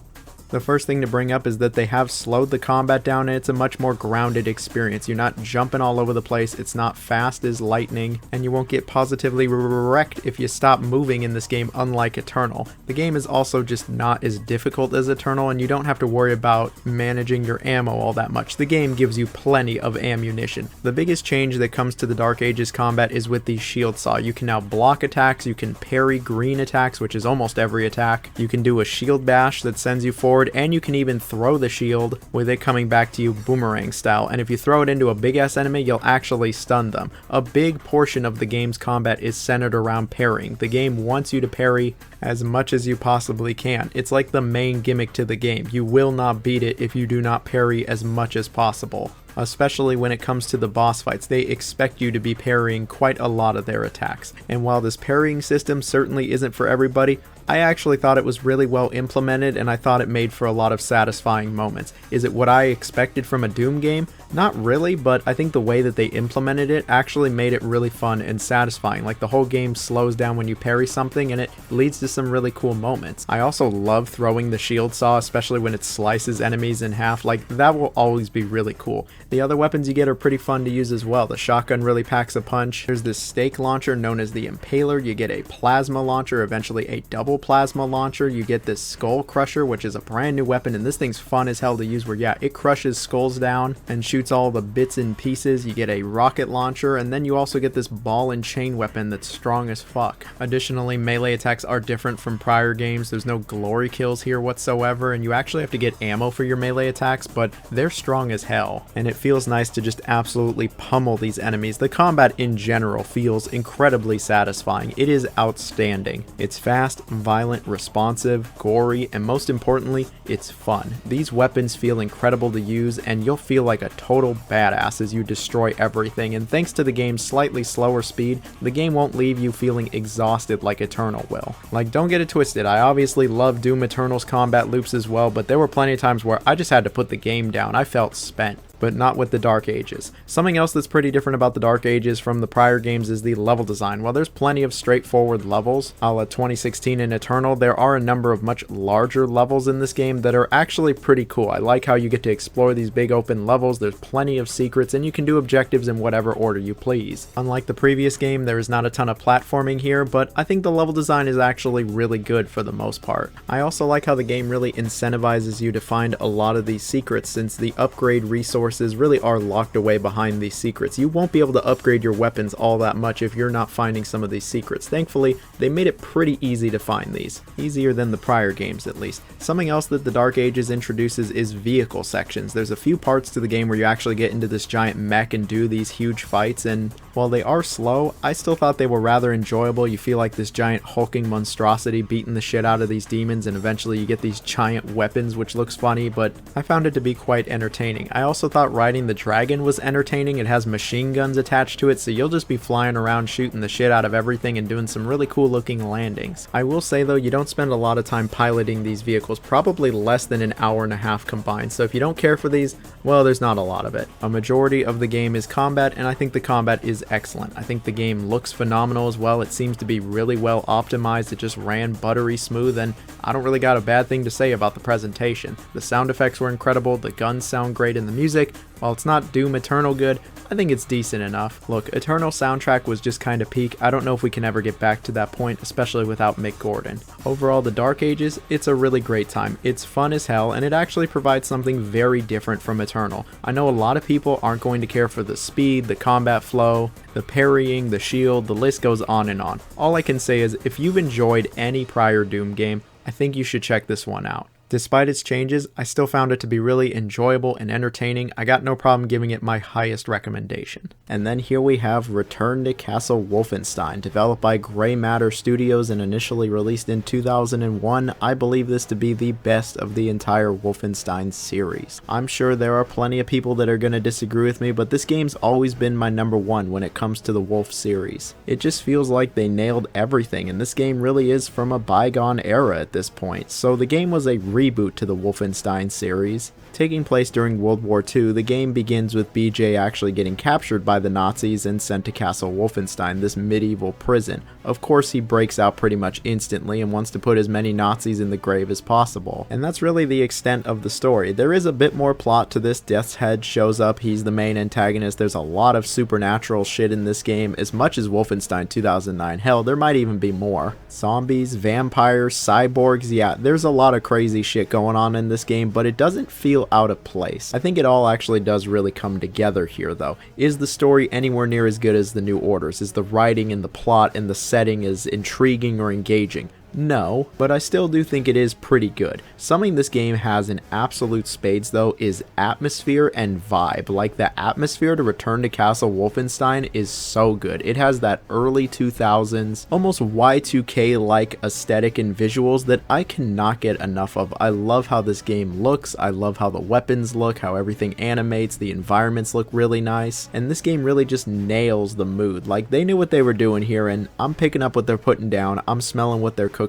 The first thing to bring up is that they have slowed the combat down and it's a much more grounded experience. You're not jumping all over the place, it's not fast as lightning, and you won't get positively wrecked if you stop moving in this game, unlike Eternal. The game is also just not as difficult as Eternal, and you don't have to worry about managing your ammo all that much. The game gives you plenty of ammunition. The biggest change that comes to the Dark Ages combat is with the shield saw. You can now block attacks, you can parry green attacks, which is almost every attack. You can do a shield bash that sends you forward, and you can even throw the shield with it coming back to you boomerang style, and if you throw it into a big ass enemy, you'll actually stun them. A big portion of the game's combat is centered around parrying. The game wants you to parry as much as you possibly can. It's like the main gimmick to the game. You will not beat it if you do not parry as much as possible. Especially when it comes to the boss fights, they expect you to be parrying quite a lot of their attacks. And while this parrying system certainly isn't for everybody, I actually thought it was really well implemented, and I thought it made for a lot of satisfying moments. Is it what I expected from a Doom game? Not really, but I think the way that they implemented it actually made it really fun and satisfying. Like, the whole game slows down when you parry something, and it leads to some really cool moments. I also love throwing the shield saw, especially when it slices enemies in half. Like, that will always be really cool. The other weapons you get are pretty fun to use as well. The shotgun really packs a punch. There's this stake launcher known as the Impaler. You get a plasma launcher, eventually a double plasma launcher. You get this skull crusher, which is a brand new weapon, and this thing's fun as hell to use, where yeah, it crushes skulls down and shoots all the bits and pieces. You get a rocket launcher, and then you also get this ball and chain weapon that's strong as fuck. Additionally, melee attacks are different from prior games. There's no glory kills here whatsoever, and you actually have to get ammo for your melee attacks, but they're strong as hell, and it feels nice to just absolutely pummel these enemies. The combat in general feels incredibly satisfying. It is outstanding. It's fast, violent, responsive, gory, and most importantly, it's fun. These weapons feel incredible to use, and you'll feel like a total badass as you destroy everything, and thanks to the game's slightly slower speed, the game won't leave you feeling exhausted like Eternal will. Like, don't get it twisted, I obviously love Doom Eternal's combat loops as well, but there were plenty of times where I just had to put the game down. I felt spent. But not with the Dark Ages. Something else that's pretty different about the Dark Ages from the prior games is the level design. While there's plenty of straightforward levels, a la 2016 in Eternal, there are a number of much larger levels in this game that are actually pretty cool. I like how you get to explore these big open levels, there's plenty of secrets, and you can do objectives in whatever order you please. Unlike the previous game, there is not a ton of platforming here, but I think the level design is actually really good for the most part. I also like how the game really incentivizes you to find a lot of these secrets, since the upgrade resources really are locked away behind these secrets. You won't be able to upgrade your weapons all that much if you're not finding some of these secrets. Thankfully, they made it pretty easy to find these. Easier than the prior games, at least. Something else that the Dark Ages introduces is vehicle sections. There's a few parts to the game where you actually get into this giant mech and do these huge fights, and while they are slow, I still thought they were rather enjoyable. You feel like this giant hulking monstrosity beating the shit out of these demons, and eventually you get these giant weapons, which looks funny, but I found it to be quite entertaining. I also thought riding the dragon was entertaining. It has machine guns attached to it, so you'll just be flying around shooting the shit out of everything and doing some really cool looking landings. I will say though, you don't spend a lot of time piloting these vehicles, probably less than an hour and a half combined, so if you don't care for these, well, there's not a lot of it. A majority of the game is combat, and I think the combat is excellent. I think the game looks phenomenal as well. It seems to be really well optimized. It just ran buttery smooth, and I don't really got a bad thing to say about the presentation. The sound effects were incredible, the guns sound great, and the music, while it's not Doom Eternal good, I think it's decent enough. Look, Eternal soundtrack was just kinda peak. I don't know if we can ever get back to that point, especially without Mick Gordon. Overall, the Dark Ages, it's a really great time. It's fun as hell, and it actually provides something very different from Eternal. I know a lot of people aren't going to care for the speed, the combat flow, the parrying, the shield, the list goes on and on. All I can say is, if you've enjoyed any prior Doom game, I think you should check this one out. Despite its changes, I still found it to be really enjoyable and entertaining. I got no problem giving it my highest recommendation. And then here we have Return to Castle Wolfenstein, developed by Grey Matter Studios and initially released in 2001. I believe this to be the best of the entire Wolfenstein series. I'm sure there are plenty of people that are going to disagree with me, but this game's always been my number one when it comes to the Wolf series. It just feels like they nailed everything, and this game really is from a bygone era at this point. So the game was a reboot to the Wolfenstein series. Taking place during World War II, the game begins with BJ actually getting captured by the Nazis and sent to Castle Wolfenstein, this medieval prison. Of course, he breaks out pretty much instantly and wants to put as many Nazis in the grave as possible. And that's really the extent of the story. There is a bit more plot to this. Death's Head shows up, he's the main antagonist. There's a lot of supernatural shit in this game, as much as Wolfenstein 2009. Hell, there might even be more. Zombies, vampires, cyborgs, yeah, there's a lot of crazy shit going on in this game, but it doesn't feel out of place. I think it all actually does really come together here though. Is the story anywhere near as good as the New Orders? Is the writing and the plot and the setting as intriguing or engaging? No, but I still do think it is pretty good. Something this game has in absolute spades though is atmosphere and vibe. Like, the atmosphere to Return to Castle Wolfenstein is so good. It has that early 2000s, almost Y2K-like aesthetic and visuals that I cannot get enough of. I love how this game looks, I love how the weapons look, how everything animates, the environments look really nice, and this game really just nails the mood. Like, they knew what they were doing here, and I'm picking up what they're putting down, I'm smelling what they're cooking.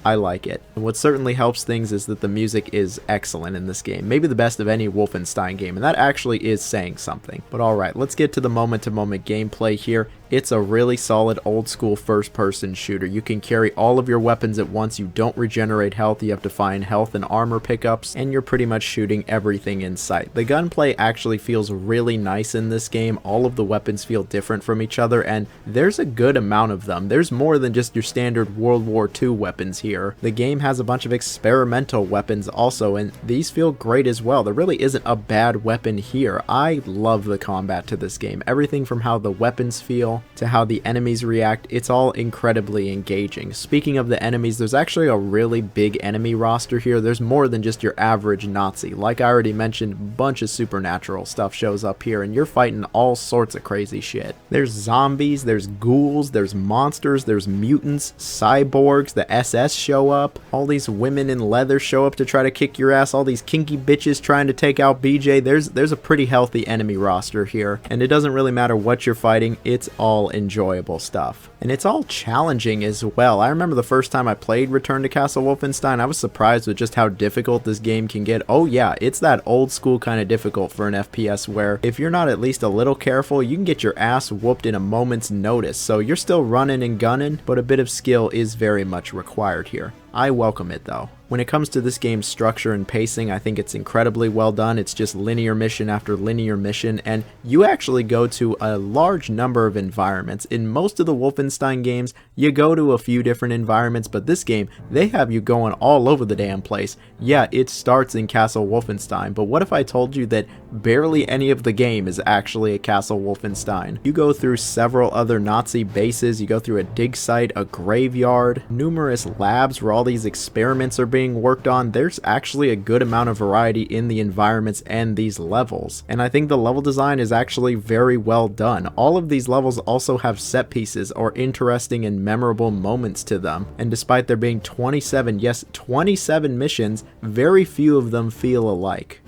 I like it. And what certainly helps things is that the music is excellent in this game. Maybe the best of any Wolfenstein game, and that actually is saying something. But alright, let's get to the moment-to-moment gameplay here. It's a really solid old-school first-person shooter. You can carry all of your weapons at once, you don't regenerate health, you have to find health and armor pickups, and you're pretty much shooting everything in sight. The gunplay actually feels really nice in this game. All of the weapons feel different from each other, and there's a good amount of them. There's more than just your standard World War II weapons here. The game has a bunch of experimental weapons also, and these feel great as well. There really isn't a bad weapon here. I love the combat to this game. Everything from how the weapons feel to how the enemies react, it's all incredibly engaging. Speaking of the enemies, there's actually a really big enemy roster here. There's more than just your average Nazi. Like I already mentioned, a bunch of supernatural stuff shows up here, and you're fighting all sorts of crazy shit. There's zombies, there's ghouls, there's monsters, there's mutants, cyborgs, the SS show up, all these women in leather show up to try to kick your ass, all these kinky bitches trying to take out BJ. There's a pretty healthy enemy roster here, and it doesn't really matter what you're fighting, it's all enjoyable stuff. And it's all challenging as well. I remember the first time I played Return to Castle Wolfenstein, I was surprised with just how difficult this game can get. Oh yeah, it's that old school kind of difficult for an FPS where if you're not at least a little careful, you can get your ass whooped in a moment's notice. So you're still running and gunning, but a bit of skill is very much required here. I welcome it though. When it comes to this game's structure and pacing, I think it's incredibly well done. It's just linear mission after linear mission, and you actually go to a large number of environments. In most of the Wolfenstein games, you go to a few different environments, but this game, they have you going all over the damn place. Yeah, it starts in Castle Wolfenstein, but what if I told you that barely any of the game is actually a Castle Wolfenstein? You go through several other Nazi bases, you go through a dig site, a graveyard, numerous labs where all these experiments are being worked on. There's actually a good amount of variety in the environments and these levels, and I think the level design is actually very well done. All of these levels also have set pieces or interesting and memorable moments to them, and despite there being 27 missions, very few of them feel alike.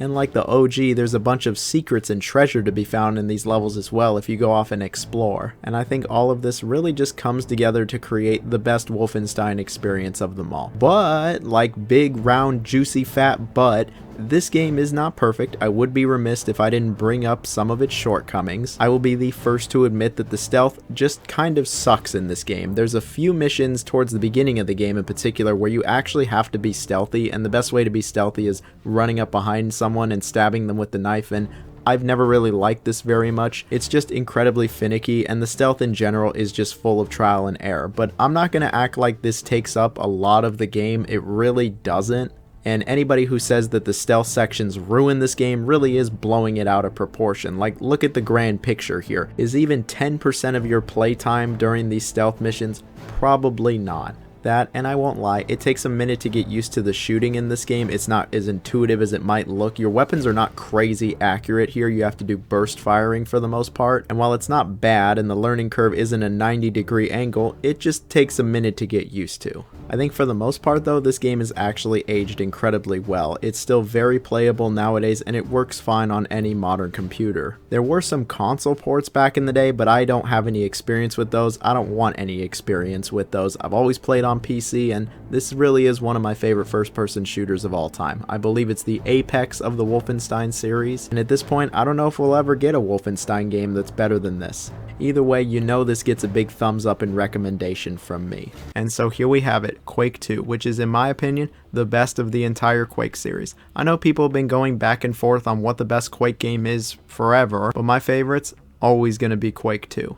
And like the OG, there's a bunch of secrets and treasure to be found in these levels as well if you go off and explore. And I think all of this really just comes together to create the best Wolfenstein experience of them all. But, like big, round, juicy, fat butt, this game is not perfect. I would be remiss if I didn't bring up some of its shortcomings. I will be the first to admit that the stealth just kind of sucks in this game. There's a few missions towards the beginning of the game in particular where you actually have to be stealthy, and the best way to be stealthy is running up behind someone and stabbing them with the knife, and I've never really liked this very much. It's just incredibly finicky, and the stealth in general is just full of trial and error. But I'm not going to act like this takes up a lot of the game. It really doesn't. And anybody who says that the stealth sections ruin this game really is blowing it out of proportion. Like, look at the grand picture here. Is even 10% of your playtime during these stealth missions? Probably not. That, and I won't lie, it takes a minute to get used to the shooting in this game. It's not as intuitive as it might look. Your weapons are not crazy accurate here. You have to do burst firing for the most part. And while it's not bad and the learning curve isn't a 90-degree angle, it just takes a minute to get used to. I think for the most part though, this game is actually aged incredibly well. It's still very playable nowadays, and it works fine on any modern computer. There were some console ports back in the day, but I don't have any experience with those. I don't want any experience with those. I've always played on PC, and this really is one of my favorite first-person shooters of all time. I believe it's the apex of the Wolfenstein series, and at this point, I don't know if we'll ever get a Wolfenstein game that's better than this. Either way, you know this gets a big thumbs up and recommendation from me. And so here we have it, Quake 2, which is, in my opinion, the best of the entire Quake series. I know people have been going back and forth on what the best Quake game is forever, but my favorite's always going to be Quake 2.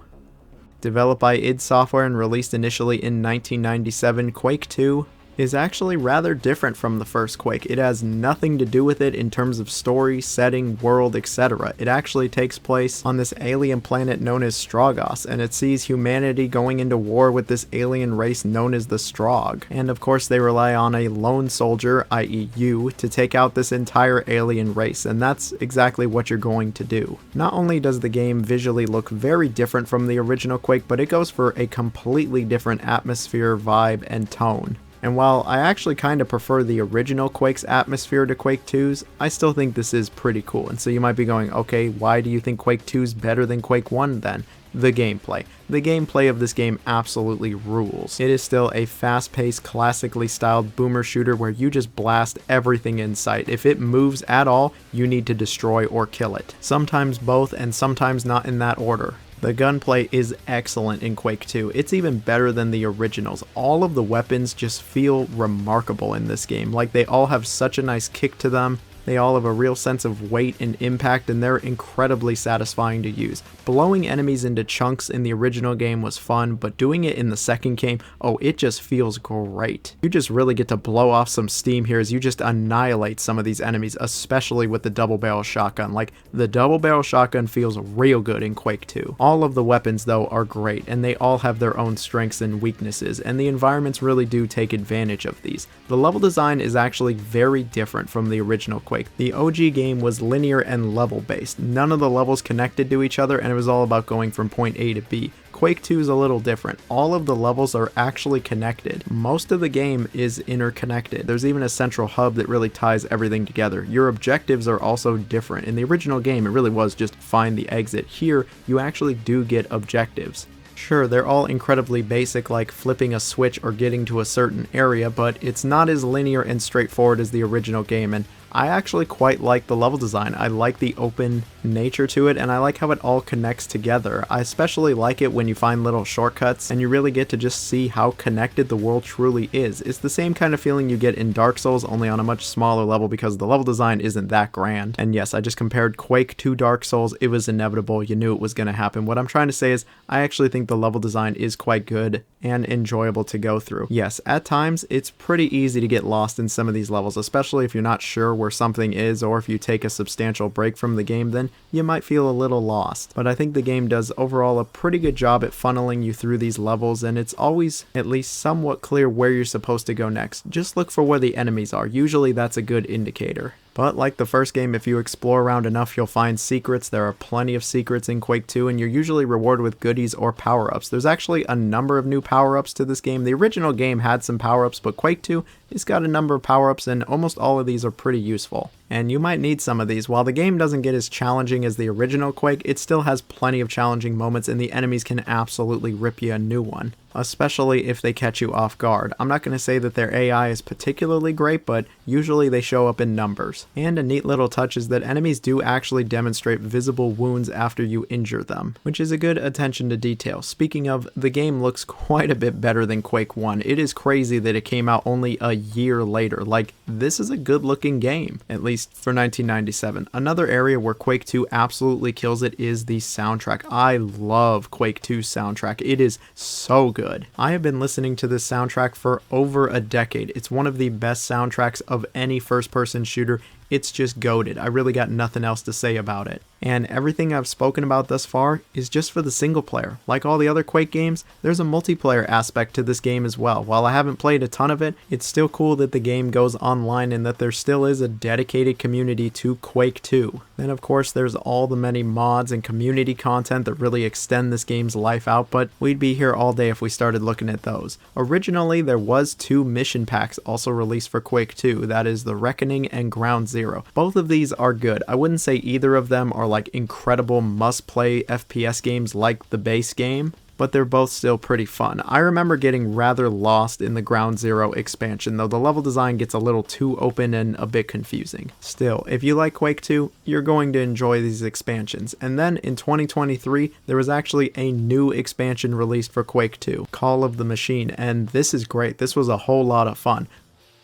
Developed by id Software and released initially in 1997, Quake 2 is actually rather different from the first Quake. It has nothing to do with it in terms of story, setting, world, etc. It actually takes place on this alien planet known as Strogos, and it sees humanity going into war with this alien race known as the Strog. And of course they rely on a lone soldier, i.e. you, to take out this entire alien race, and that's exactly what you're going to do. Not only does the game visually look very different from the original Quake, but it goes for a completely different atmosphere, vibe, and tone. And while I actually kind of prefer the original Quake's atmosphere to Quake 2's, I still think this is pretty cool. And so you might be going, okay, why do you think Quake 2's better than Quake 1 then? the gameplay. The gameplay of this game absolutely rules. It is still a fast-paced, classically styled boomer shooter where you just blast everything in sight. If it moves at all, you need to destroy or kill it. Sometimes both, and sometimes not in that order. The gunplay is excellent in Quake 2. It's even better than the originals. All of the weapons just feel remarkable in this game. Like, they all have such a nice kick to them. They all have a real sense of weight and impact, and they're incredibly satisfying to use. Blowing enemies into chunks in the original game was fun, but doing it in the second game, oh, it just feels great. You just really get to blow off some steam here as you just annihilate some of these enemies, especially with the double barrel shotgun. Like, the double barrel shotgun feels real good in Quake 2. All of the weapons, though, are great, and they all have their own strengths and weaknesses, and the environments really do take advantage of these. The level design is actually very different from the original Quake. The OG game was linear and level based. None of the levels connected to each other, and it was all about going from point A to B. Quake 2 is a little different. All of the levels are actually connected. Most of the game is interconnected. There's even a central hub that really ties everything together. Your objectives are also different. In the original game, it really was just find the exit. Here, you actually do get objectives. Sure, they're all incredibly basic, like flipping a switch or getting to a certain area, but it's not as linear and straightforward as the original game, and I actually quite like the level design. I like the open nature to it, and I like how it all connects together. I especially like it when you find little shortcuts and you really get to just see how connected the world truly is. It's the same kind of feeling you get in Dark Souls, only on a much smaller level because the level design isn't that grand. And yes, I just compared Quake to Dark Souls. It was inevitable. You knew it was going to happen. What I'm trying to say is I actually think the level design is quite good and enjoyable to go through. Yes, at times it's pretty easy to get lost in some of these levels, especially if you're not sure where something is, or if you take a substantial break from the game, then you might feel a little lost. But I think the game does overall a pretty good job at funneling you through these levels, and it's always at least somewhat clear where you're supposed to go next. Just look for where the enemies are. Usually that's a good indicator. But like the first game, if you explore around enough, you'll find secrets. There are plenty of secrets in Quake 2, and you're usually rewarded with goodies or power-ups. There's actually a number of new power-ups to this game. The original game had some power-ups, but Quake 2 has got a number of power-ups, and almost all of these are pretty useful. And you might need some of these. While the game doesn't get as challenging as the original Quake, it still has plenty of challenging moments, and the enemies can absolutely rip you a new one, especially if they catch you off guard. I'm not going to say that their AI is particularly great, but usually they show up in numbers. And a neat little touch is that enemies do actually demonstrate visible wounds after you injure them, which is a good attention to detail. Speaking of, the game looks quite a bit better than Quake 1. It is crazy that it came out only a year later. Like, this is a good looking game, at least for 1997. Another area where Quake 2 absolutely kills it is the soundtrack. I love Quake 2's soundtrack. It is so good. I have been listening to this soundtrack for over a decade. It's one of the best soundtracks of any first-person shooter. It's just goated. I really got nothing else to say about it. And everything I've spoken about thus far is just for the single player. Like all the other Quake games, there's a multiplayer aspect to this game as well. While I haven't played a ton of it, it's still cool that the game goes online and that there still is a dedicated community to Quake 2. Then of course there's all the many mods and community content that really extend this game's life out, but we'd be here all day if we started looking at those. Originally there was 2 mission packs also released for Quake 2, that is the Reckoning and Ground Zero. Both of these are good. I wouldn't say either of them are like incredible must-play FPS games like the base game, but they're both still pretty fun. I remember getting rather lost in the Ground Zero expansion, though the level design gets a little too open and a bit confusing. Still, if you like Quake 2, you're going to enjoy these expansions. And then in 2023, there was actually a new expansion released for Quake 2, Call of the Machine, and this is great. This was a whole lot of fun.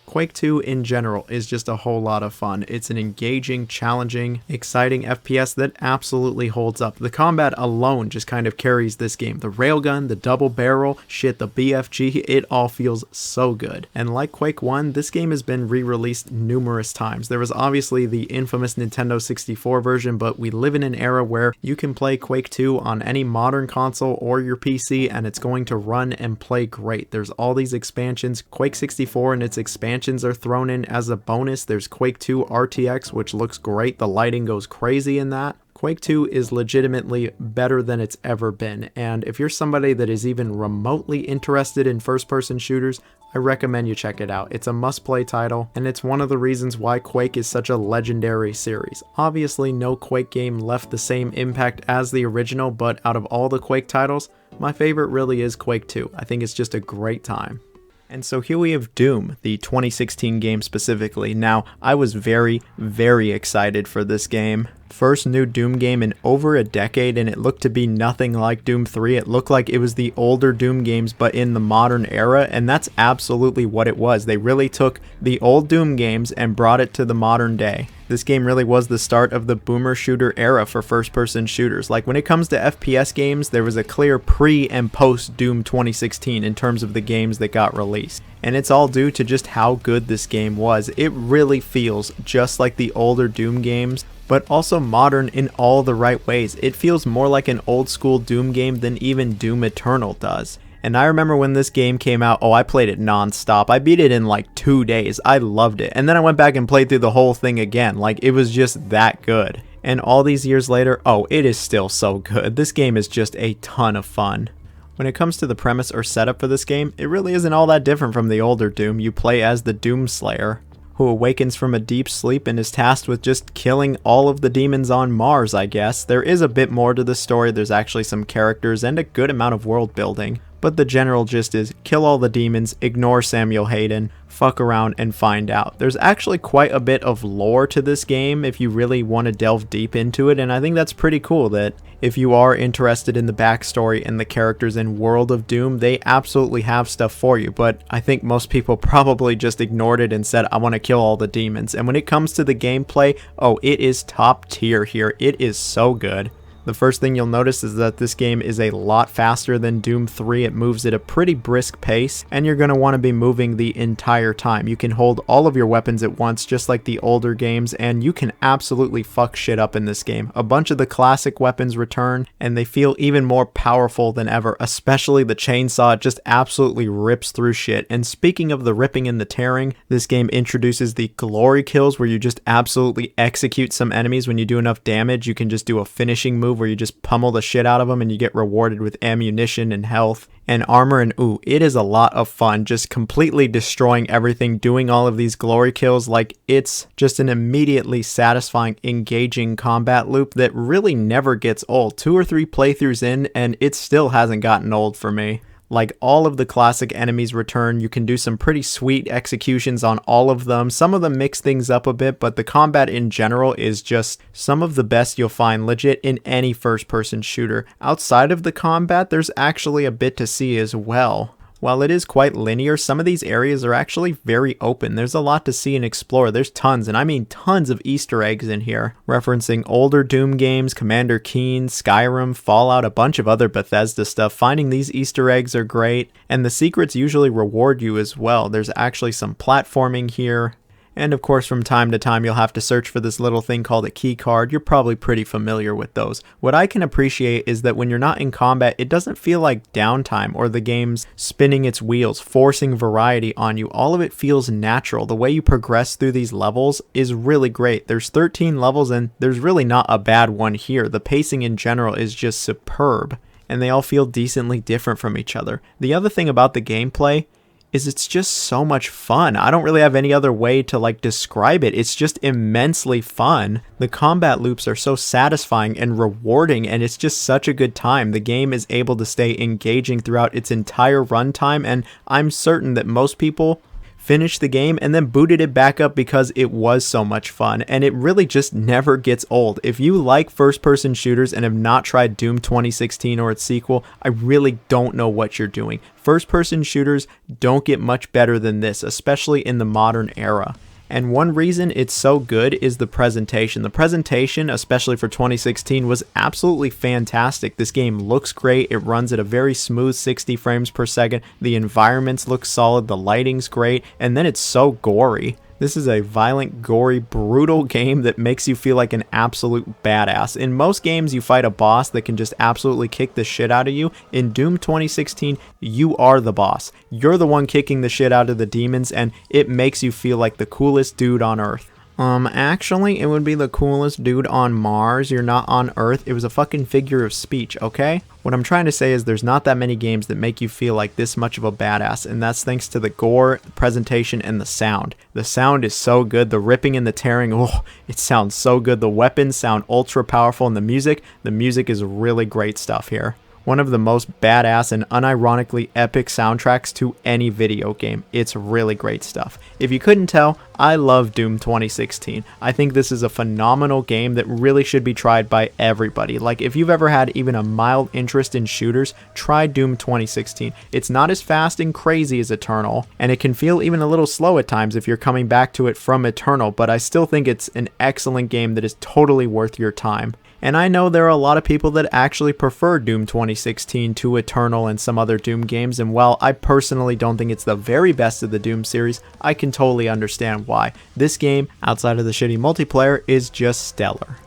Quake 2 in general is just a whole lot of fun. It's an engaging, challenging, exciting FPS that absolutely holds up. The combat alone just kind of carries this game. The railgun, the double barrel, shit, the BFG, it all feels so good. And like Quake 1, this game has been re-released numerous times. There was obviously the infamous Nintendo 64 version, but we live in an era where you can play Quake 2 on any modern console or your PC and it's going to run and play great. There's all these expansions. Quake 64 and its expansions are thrown in as a bonus. There's Quake 2 RTX, which looks great. The lighting goes crazy in that. Quake 2 is legitimately better than it's ever been, and if you're somebody that is even remotely interested in first-person shooters, I I recommend you check it out. It's a must-play title, and it's one of the reasons why Quake is such a legendary series. Obviously, no Quake game left the same impact as the original, but out of all the Quake titles, my favorite really is Quake 2. I think it's just a great time. And so here we have Doom, the 2016 game specifically. Now, I was very, very excited for this game. First new Doom game in over a decade, and it looked to be nothing like Doom 3. It looked like it was the older Doom games, but in the modern era, and that's absolutely what it was. They really took the old Doom games and brought it to the modern day. This game really was the start of the boomer shooter era for first-person shooters. Like, when it comes to FPS games, there was a clear pre- and post-Doom 2016 in terms of the games that got released. And it's all due to just how good this game was. It really feels just like the older Doom games, but also modern in all the right ways. It feels more like an old-school Doom game than even Doom Eternal does. And I remember when this game came out, I played it non-stop. I beat it in like 2 days. I loved it. And then I went back and played through the whole thing again. Like, it was just that good. And all these years later, it is still so good. This game is just a ton of fun. When it comes to the premise or setup for this game, it really isn't all that different from the older Doom. You play as the Doom Slayer, who awakens from a deep sleep and is tasked with just killing all of the demons on Mars, I guess. There is a bit more to the story. There's actually some characters and a good amount of world building. But the general gist is kill all the demons, ignore Samuel Hayden, fuck around and find out. There's actually quite a bit of lore to this game if you really want to delve deep into it, and I think that's pretty cool that if you are interested in the backstory and the characters in World of Doom, they absolutely have stuff for you, but I think most people probably just ignored it and said, I want to kill all the demons. And when it comes to the gameplay, it is top tier here. It is so good. The first thing you'll notice is that this game is a lot faster than Doom 3. It moves at a pretty brisk pace, and you're going to want to be moving the entire time. You can hold all of your weapons at once, just like the older games, and you can absolutely fuck shit up in this game. A bunch of the classic weapons return, and they feel even more powerful than ever, especially the chainsaw. It just absolutely rips through shit. And speaking of the ripping and the tearing, this game introduces the glory kills, where you just absolutely execute some enemies. When you do enough damage, you can just do a finishing move where you just pummel the shit out of them and you get rewarded with ammunition and health and armor, and it is a lot of fun just completely destroying everything, doing all of these glory kills. Like, it's just an immediately satisfying, engaging combat loop that really never gets old. 2 or 3 playthroughs in and it still hasn't gotten old for me. Like, all of the classic enemies return. You can do some pretty sweet executions on all of them. Some of them mix things up a bit, but the combat in general is just some of the best you'll find legit in any first-person shooter. Outside of the combat, there's actually a bit to see as well. While it is quite linear, some of these areas are actually very open. There's a lot to see and explore. There's tons, and I mean tons of Easter eggs in here, referencing older Doom games, Commander Keen, Skyrim, Fallout, a bunch of other Bethesda stuff. Finding these Easter eggs are great, and the secrets usually reward you as well. There's actually some platforming here. And of course, from time to time, you'll have to search for this little thing called a key card. You're probably pretty familiar with those. What I can appreciate is that when you're not in combat, it doesn't feel like downtime or the game's spinning its wheels, forcing variety on you. All of it feels natural. The way you progress through these levels is really great. There's 13 levels and there's really not a bad one here. The pacing in general is just superb, and they all feel decently different from each other. The other thing about the gameplay is it's just so much fun. I don't really have any other way to describe it. It's just immensely fun. The combat loops are so satisfying and rewarding, and it's just such a good time. The game is able to stay engaging throughout its entire runtime, and I'm certain that most people finished the game and then booted it back up because it was so much fun, and it really just never gets old. If you like first-person shooters and have not tried Doom 2016 or its sequel, I really don't know what you're doing. First-person shooters don't get much better than this, especially in the modern era. And one reason it's so good is the presentation. The presentation, especially for 2016, was absolutely fantastic. This game looks great. It runs at a very smooth 60 frames per second. The environments look solid. The lighting's great. And then it's so gory. This is a violent, gory, brutal game that makes you feel like an absolute badass. In most games, you fight a boss that can just absolutely kick the shit out of you. In Doom 2016, you are the boss. You're the one kicking the shit out of the demons, and it makes you feel like the coolest dude on earth. Actually, it would be the coolest dude on Mars. You're not on Earth. It was a fucking figure of speech, okay? What I'm trying to say is there's not that many games that make you feel like this much of a badass, and that's thanks to the gore, the presentation, and the sound. The sound is so good. The ripping and the tearing, oh, it sounds so good. The weapons sound ultra powerful, and the music is really great stuff here. One of the most badass and unironically epic soundtracks to any video game. It's really great stuff. If you couldn't tell, I love Doom 2016. I think this is a phenomenal game that really should be tried by everybody. Like, if you've ever had even a mild interest in shooters, try Doom 2016. It's not as fast and crazy as Eternal, and it can feel even a little slow at times if you're coming back to it from Eternal, but I still think it's an excellent game that is totally worth your time. And I know there are a lot of people that actually prefer Doom 2016 to Eternal and some other Doom games, and while I personally don't think it's the very best of the Doom series, I can totally understand why. This game, outside of the shitty multiplayer, is just stellar.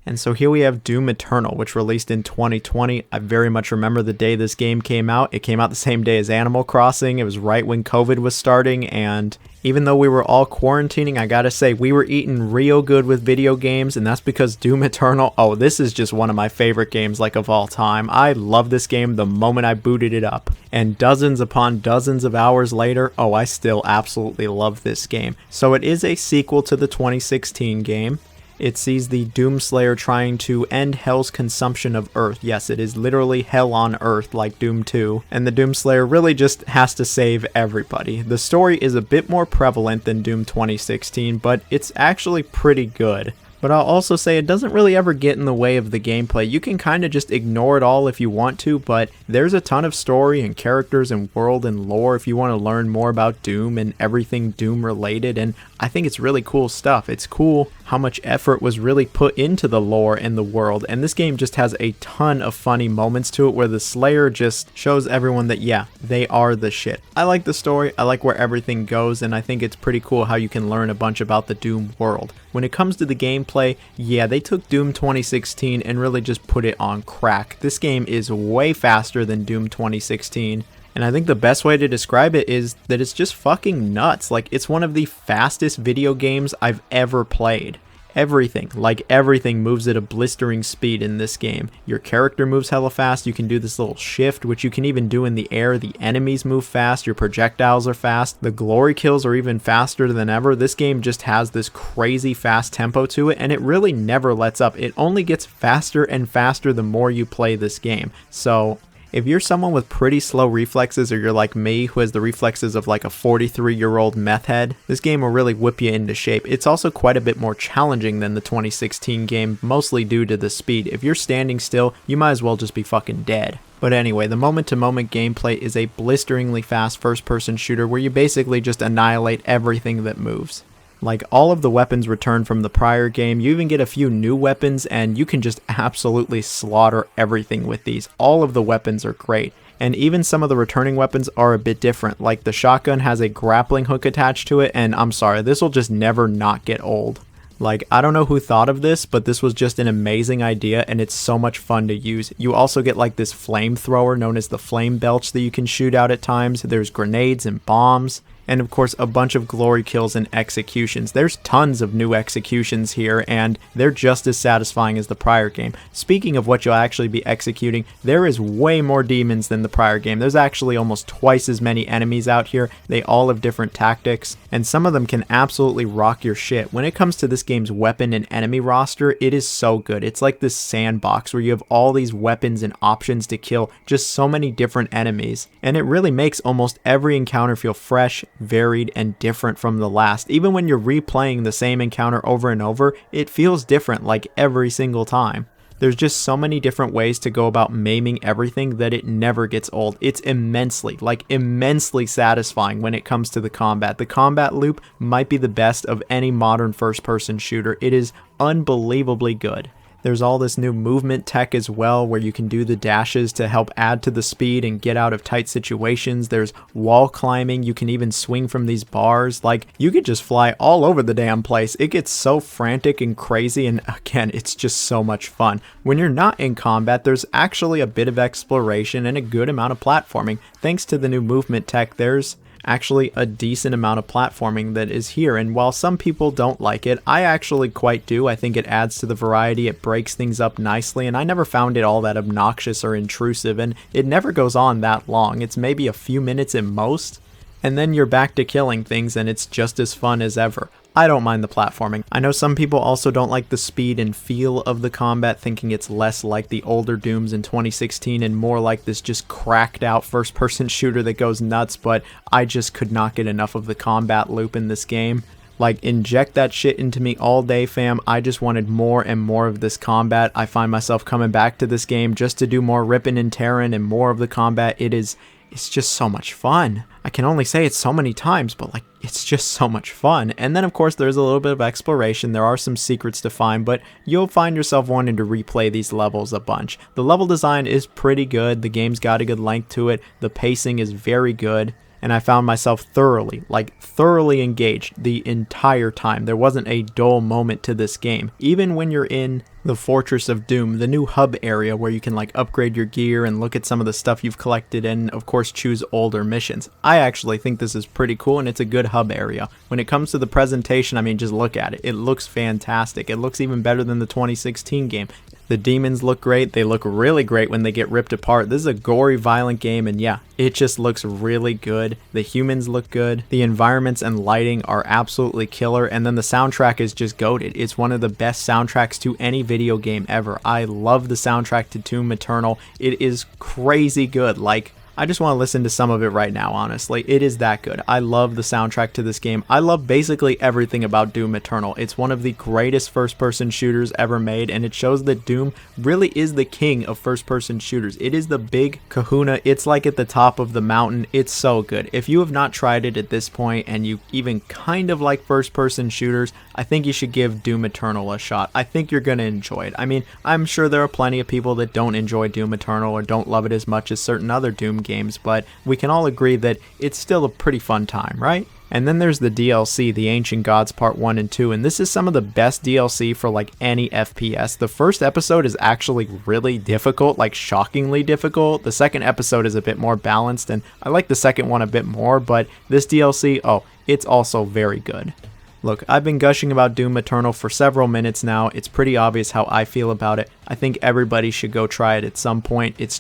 And so here we have Doom Eternal, which released in 2020. I very much remember the day this game came out. It came out the same day as Animal Crossing. It was right when COVID was starting, and even though we were all quarantining, I gotta say, we were eating real good with video games, and that's because Doom Eternal, oh, this is just one of my favorite games, like, of all time. I love this game the moment I booted it up, and dozens upon dozens of hours later, oh, I still absolutely love this game. So it is a sequel to the 2016 game. It sees the Doomslayer trying to end Hell's consumption of Earth. Yes, it is literally hell on Earth like Doom 2. And the Doomslayer really just has to save everybody. The story is a bit more prevalent than Doom 2016, but it's actually pretty good. But I'll also say it doesn't really ever get in the way of the gameplay. You can kind of just ignore it all if you want to, but there's a ton of story and characters and world and lore if you want to learn more about Doom and everything Doom related, and I think it's really cool stuff. It's cool how much effort was really put into the lore and the world, and this game just has a ton of funny moments to it where the Slayer just shows everyone that, yeah, they are the shit. I like the story, I like where everything goes, and I think it's pretty cool how you can learn a bunch about the Doom world. When it comes to the gameplay, yeah, they took Doom 2016 and really just put it on crack. This game is way faster than Doom 2016. And I think the best way to describe it is that it's just fucking nuts. Like, it's one of the fastest video games I've ever played. Everything moves at a blistering speed in this game. Your character moves hella fast. You can do this little shift, which you can even do in the air. The enemies move fast. Your projectiles are fast. The glory kills are even faster than ever. This game just has this crazy fast tempo to it, and it really never lets up. It only gets faster and faster the more you play this game. So if you're someone with pretty slow reflexes, or you're like me who has the reflexes of like a 43-year-old meth head, this game will really whip you into shape. It's also quite a bit more challenging than the 2016 game, mostly due to the speed. If you're standing still, you might as well just be fucking dead. But anyway, the moment-to-moment gameplay is a blisteringly fast first-person shooter where you basically just annihilate everything that moves. Like, all of the weapons returned from the prior game. You even get a few new weapons, and you can just absolutely slaughter everything with these. All of the weapons are great. And even some of the returning weapons are a bit different. Like, the shotgun has a grappling hook attached to it, and I'm sorry, this will just never not get old. Like, I don't know who thought of this, but this was just an amazing idea, and it's so much fun to use. You also get like this flamethrower known as the flame belch that you can shoot out at times. There's grenades and bombs. And of course, a bunch of glory kills and executions. There's tons of new executions here, and they're just as satisfying as the prior game. Speaking of what you'll actually be executing, there is way more demons than the prior game. There's actually almost twice as many enemies out here. They all have different tactics, and some of them can absolutely rock your shit. When it comes to this game's weapon and enemy roster, it is so good. It's like this sandbox where you have all these weapons and options to kill just so many different enemies, and it really makes almost every encounter feel fresh, varied, and different from the last. Even when you're replaying the same encounter over and over, it feels different like every single time. There's just so many different ways to go about maiming everything that it never gets old. It's immensely satisfying when it comes to the combat. The combat loop might be the best of any modern first-person shooter. It is unbelievably good. There's all this new movement tech as well, where you can do the dashes to help add to the speed and get out of tight situations. There's wall climbing. You can even swing from these bars. Like, you could just fly all over the damn place. It gets so frantic and crazy, and again, it's just so much fun. When you're not in combat, there's actually a bit of exploration and a good amount of platforming. Thanks to the new movement tech, there's actually a decent amount of platforming that is here. And while some people don't like it, I actually quite do. I think it adds to the variety, it breaks things up nicely, and I never found it all that obnoxious or intrusive, and it never goes on that long. It's maybe a few minutes at most, and then you're back to killing things and it's just as fun as ever. I don't mind the platforming. I know some people also don't like the speed and feel of the combat, thinking it's less like the older Dooms in 2016 and more like this just cracked out first person shooter that goes nuts, but I just could not get enough of the combat loop in this game. Like, inject that shit into me all day, fam. I just wanted more and more of this combat. I find myself coming back to this game just to do more ripping and tearing and more of the combat. It's just so much fun. I can only say it so many times, but like, it's just so much fun. And then of course there's a little bit of exploration. There are some secrets to find, but you'll find yourself wanting to replay these levels a bunch. The level design is pretty good. The game's got a good length to it. The pacing is very good. And I found myself thoroughly engaged the entire time. There wasn't a dull moment to this game. Even when you're in the Fortress of Doom, the new hub area where you can like upgrade your gear and look at some of the stuff you've collected and of course choose older missions. I actually think this is pretty cool and it's a good hub area. When it comes to the presentation, I mean, just look at it. It looks fantastic. It looks even better than the 2016 game. The demons look great. They look really great when they get ripped apart. This is a gory, violent game, and yeah, it just looks really good. The humans look good. The environments and lighting are absolutely killer, and then the soundtrack is just goated. It's one of the best soundtracks to any video game ever. I love the soundtrack to Doom Eternal. It is crazy good. Like, I just want to listen to some of it right now, honestly. It is that good. I love the soundtrack to this game. I love basically everything about Doom Eternal. It's one of the greatest first-person shooters ever made, and it shows that Doom really is the king of first-person shooters. It is the big kahuna. It's like at the top of the mountain. It's so good. If you have not tried it at this point, and you even kind of like first-person shooters, I think you should give Doom Eternal a shot. I think you're going to enjoy it. I mean, I'm sure there are plenty of people that don't enjoy Doom Eternal or don't love it as much as certain other Doom games, but we can all agree that it's still a pretty fun time, right? And then there's the DLC, the Ancient Gods Part 1 and 2, and this is some of the best DLC for like any FPS. The first episode is actually really difficult, like shockingly difficult. The second episode is a bit more balanced, and I like the second one a bit more, but this DLC, oh, it's also very good. Look, I've been gushing about Doom Eternal for several minutes now. It's pretty obvious how I feel about it. I think everybody should go try it at some point. It's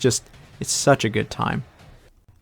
such a good time.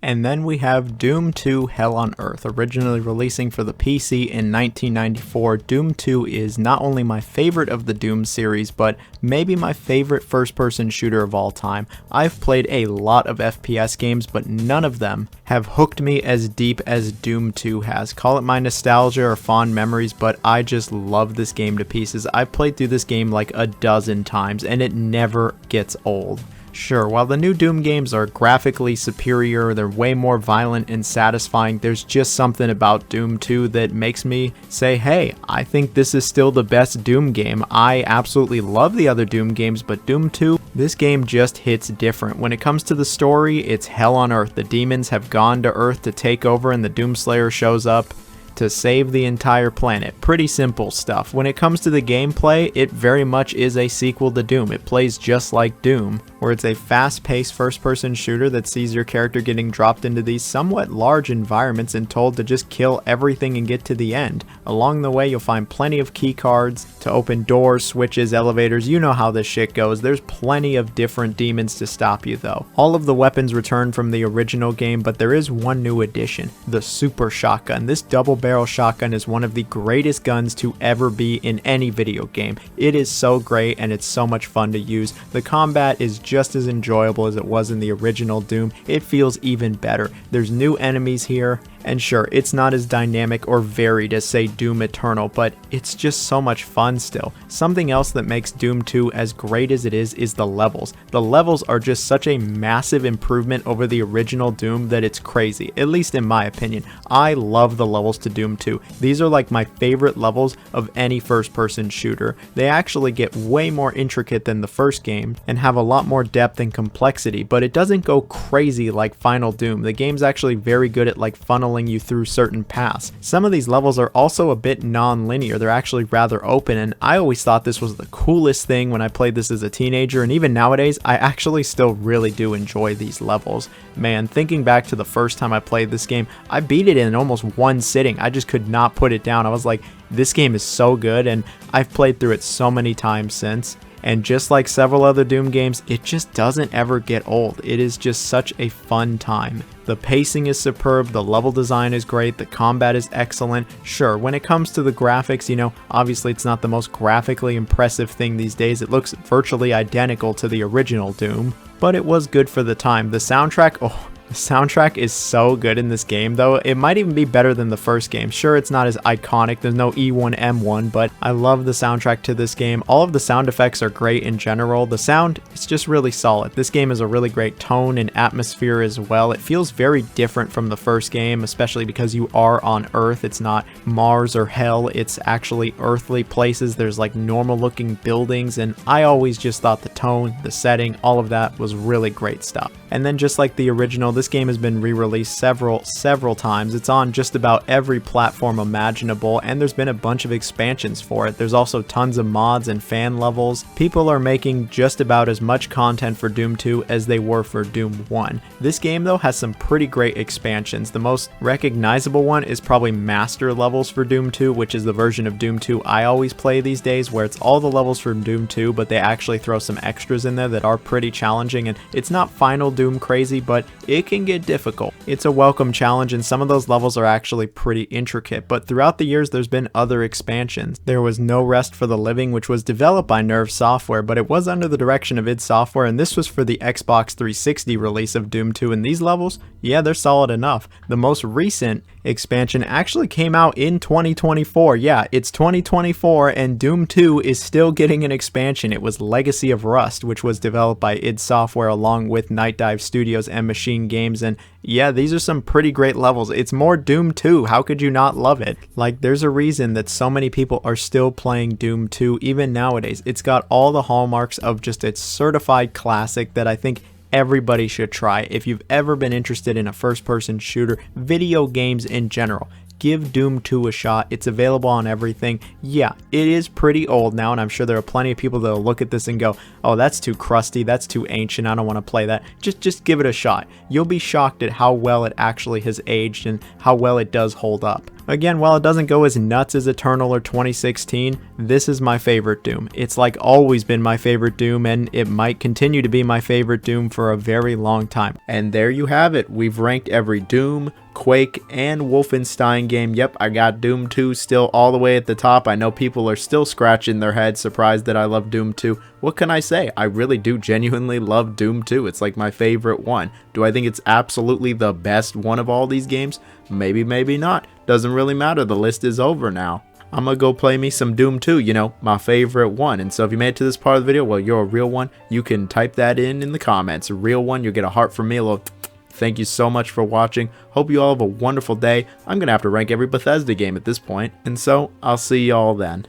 And then we have Doom 2 Hell on Earth, originally releasing for the PC in 1994. Doom 2 is not only my favorite of the Doom series, but maybe my favorite first-person shooter of all time. I've played a lot of FPS games, but none of them have hooked me as deep as Doom 2 has. Call it my nostalgia or fond memories, but I just love this game to pieces. I've played through this game like a dozen times, and it never gets old. Sure, while the new Doom games are graphically superior, they're way more violent and satisfying, there's just something about Doom 2 that makes me say, hey, I think this is still the best Doom game. I absolutely love the other Doom games, but Doom 2, this game just hits different. When it comes to the story, it's hell on Earth. The demons have gone to Earth to take over, and the Doomslayer shows up to save the entire planet. Pretty simple stuff. When it comes to the gameplay, it very much is a sequel to Doom. It plays just like Doom, where it's a fast-paced first-person shooter that sees your character getting dropped into these somewhat large environments and told to just kill everything and get to the end. Along the way, you'll find plenty of key cards to open doors, switches, elevators. You know how this shit goes. There's plenty of different demons to stop you, though. All of the weapons return from the original game, but there is one new addition, the Super Shotgun. This double-barrel shotgun is one of the greatest guns to ever be in any video game. It is so great and it's so much fun to use. The combat is just as enjoyable as it was in the original Doom. It feels even better. There's new enemies here, and sure, it's not as dynamic or varied as, say, Doom Eternal, but it's just so much fun still. Something else that makes Doom 2 as great as it is the levels. The levels are just such a massive improvement over the original Doom that it's crazy, at least in my opinion. I love the levels to Doom 2. These are like my favorite levels of any first-person shooter. They actually get way more intricate than the first game and have a lot more depth and complexity, but it doesn't go crazy like Final Doom. The game's actually very good at like funneling funneling you through certain paths. Some of these levels are also a bit non-linear. They're actually rather open, and I always thought this was the coolest thing when I played this as a teenager, and even nowadays, I actually still really do enjoy these levels. Man, thinking back to the first time I played this game, I beat it in almost one sitting. I just could not put it down. I was like, this game is so good, and I've played through it so many times since. And just like several other Doom games, it just doesn't ever get old. It is just such a fun time. The pacing is superb, the level design is great, the combat is excellent. Sure, when it comes to the graphics, you know, obviously it's not the most graphically impressive thing these days. It looks virtually identical to the original Doom, but it was good for the time. The soundtrack, the soundtrack is so good in this game, though. It might even be better than the first game. Sure, it's not as iconic. There's no E1M1, but I love the soundtrack to this game. All of the sound effects are great in general. The sound is just really solid. This game has a really great tone and atmosphere as well. It feels very different from the first game, especially because you are on Earth. It's not Mars or Hell. It's actually earthly places. There's like normal looking buildings, and I always just thought the tone, the setting, all of that was really great stuff. And then just like the original, this game has been re-released several times. It's on just about every platform imaginable, and there's been a bunch of expansions for it. There's also tons of mods and fan levels. People are making just about as much content for Doom 2 as they were for Doom 1. This game though has some pretty great expansions. The most recognizable one is probably Master levels for Doom 2, which is the version of Doom 2 I always play these days, where it's all the levels from Doom 2, but they actually throw some extras in there that are pretty challenging, and it's not Final Doom crazy, but it can get difficult. It's a welcome challenge, and some of those levels are actually pretty intricate, but throughout the years there's been other expansions. There was No Rest for the Living, which was developed by Nerve Software, but it was under the direction of id Software, and this was for the Xbox 360 release of Doom 2, and these levels, yeah, they're solid enough. The most recent expansion actually came out in 2024. Yeah, it's 2024, and Doom 2 is still getting an expansion. It was Legacy of Rust, which was developed by id Software along with Night Dive Studios and Machine Games, and yeah, these are some pretty great levels. It's more Doom 2. How could you not love it? Like, there's a reason that so many people are still playing Doom 2 even nowadays. It's got all the hallmarks of just its certified classic that I think everybody should try. If you've ever been interested in a first-person shooter, video games in general, give Doom 2 a shot. It's available on everything. Yeah, it is pretty old now, and I'm sure there are plenty of people that will look at this and go, oh, that's too crusty, that's too ancient, I don't want to play that. Just give it a shot. You'll be shocked at how well it actually has aged and how well it does hold up. Again, while it doesn't go as nuts as Eternal or 2016, this is my favorite Doom. It's like always been my favorite Doom, and it might continue to be my favorite Doom for a very long time. And there you have it. We've ranked every Doom, Quake, and Wolfenstein game. Yep, I got Doom 2 still all the way at the top. I know people are still scratching their heads, surprised that I love Doom 2. What can I say? I really do genuinely love Doom 2. It's like my favorite one. Do I think it's absolutely the best one of all these games? Maybe, maybe not. Doesn't really matter. The list is over now. I'm gonna go play me some Doom 2, you know, my favorite one. And so if you made it to this part of the video, well, you're a real one. You can type that in the comments. A real one, you'll get a heart from me. A little thank you so much for watching. Hope you all have a wonderful day. I'm gonna have to rank every Bethesda game at this point. And so I'll see y'all then.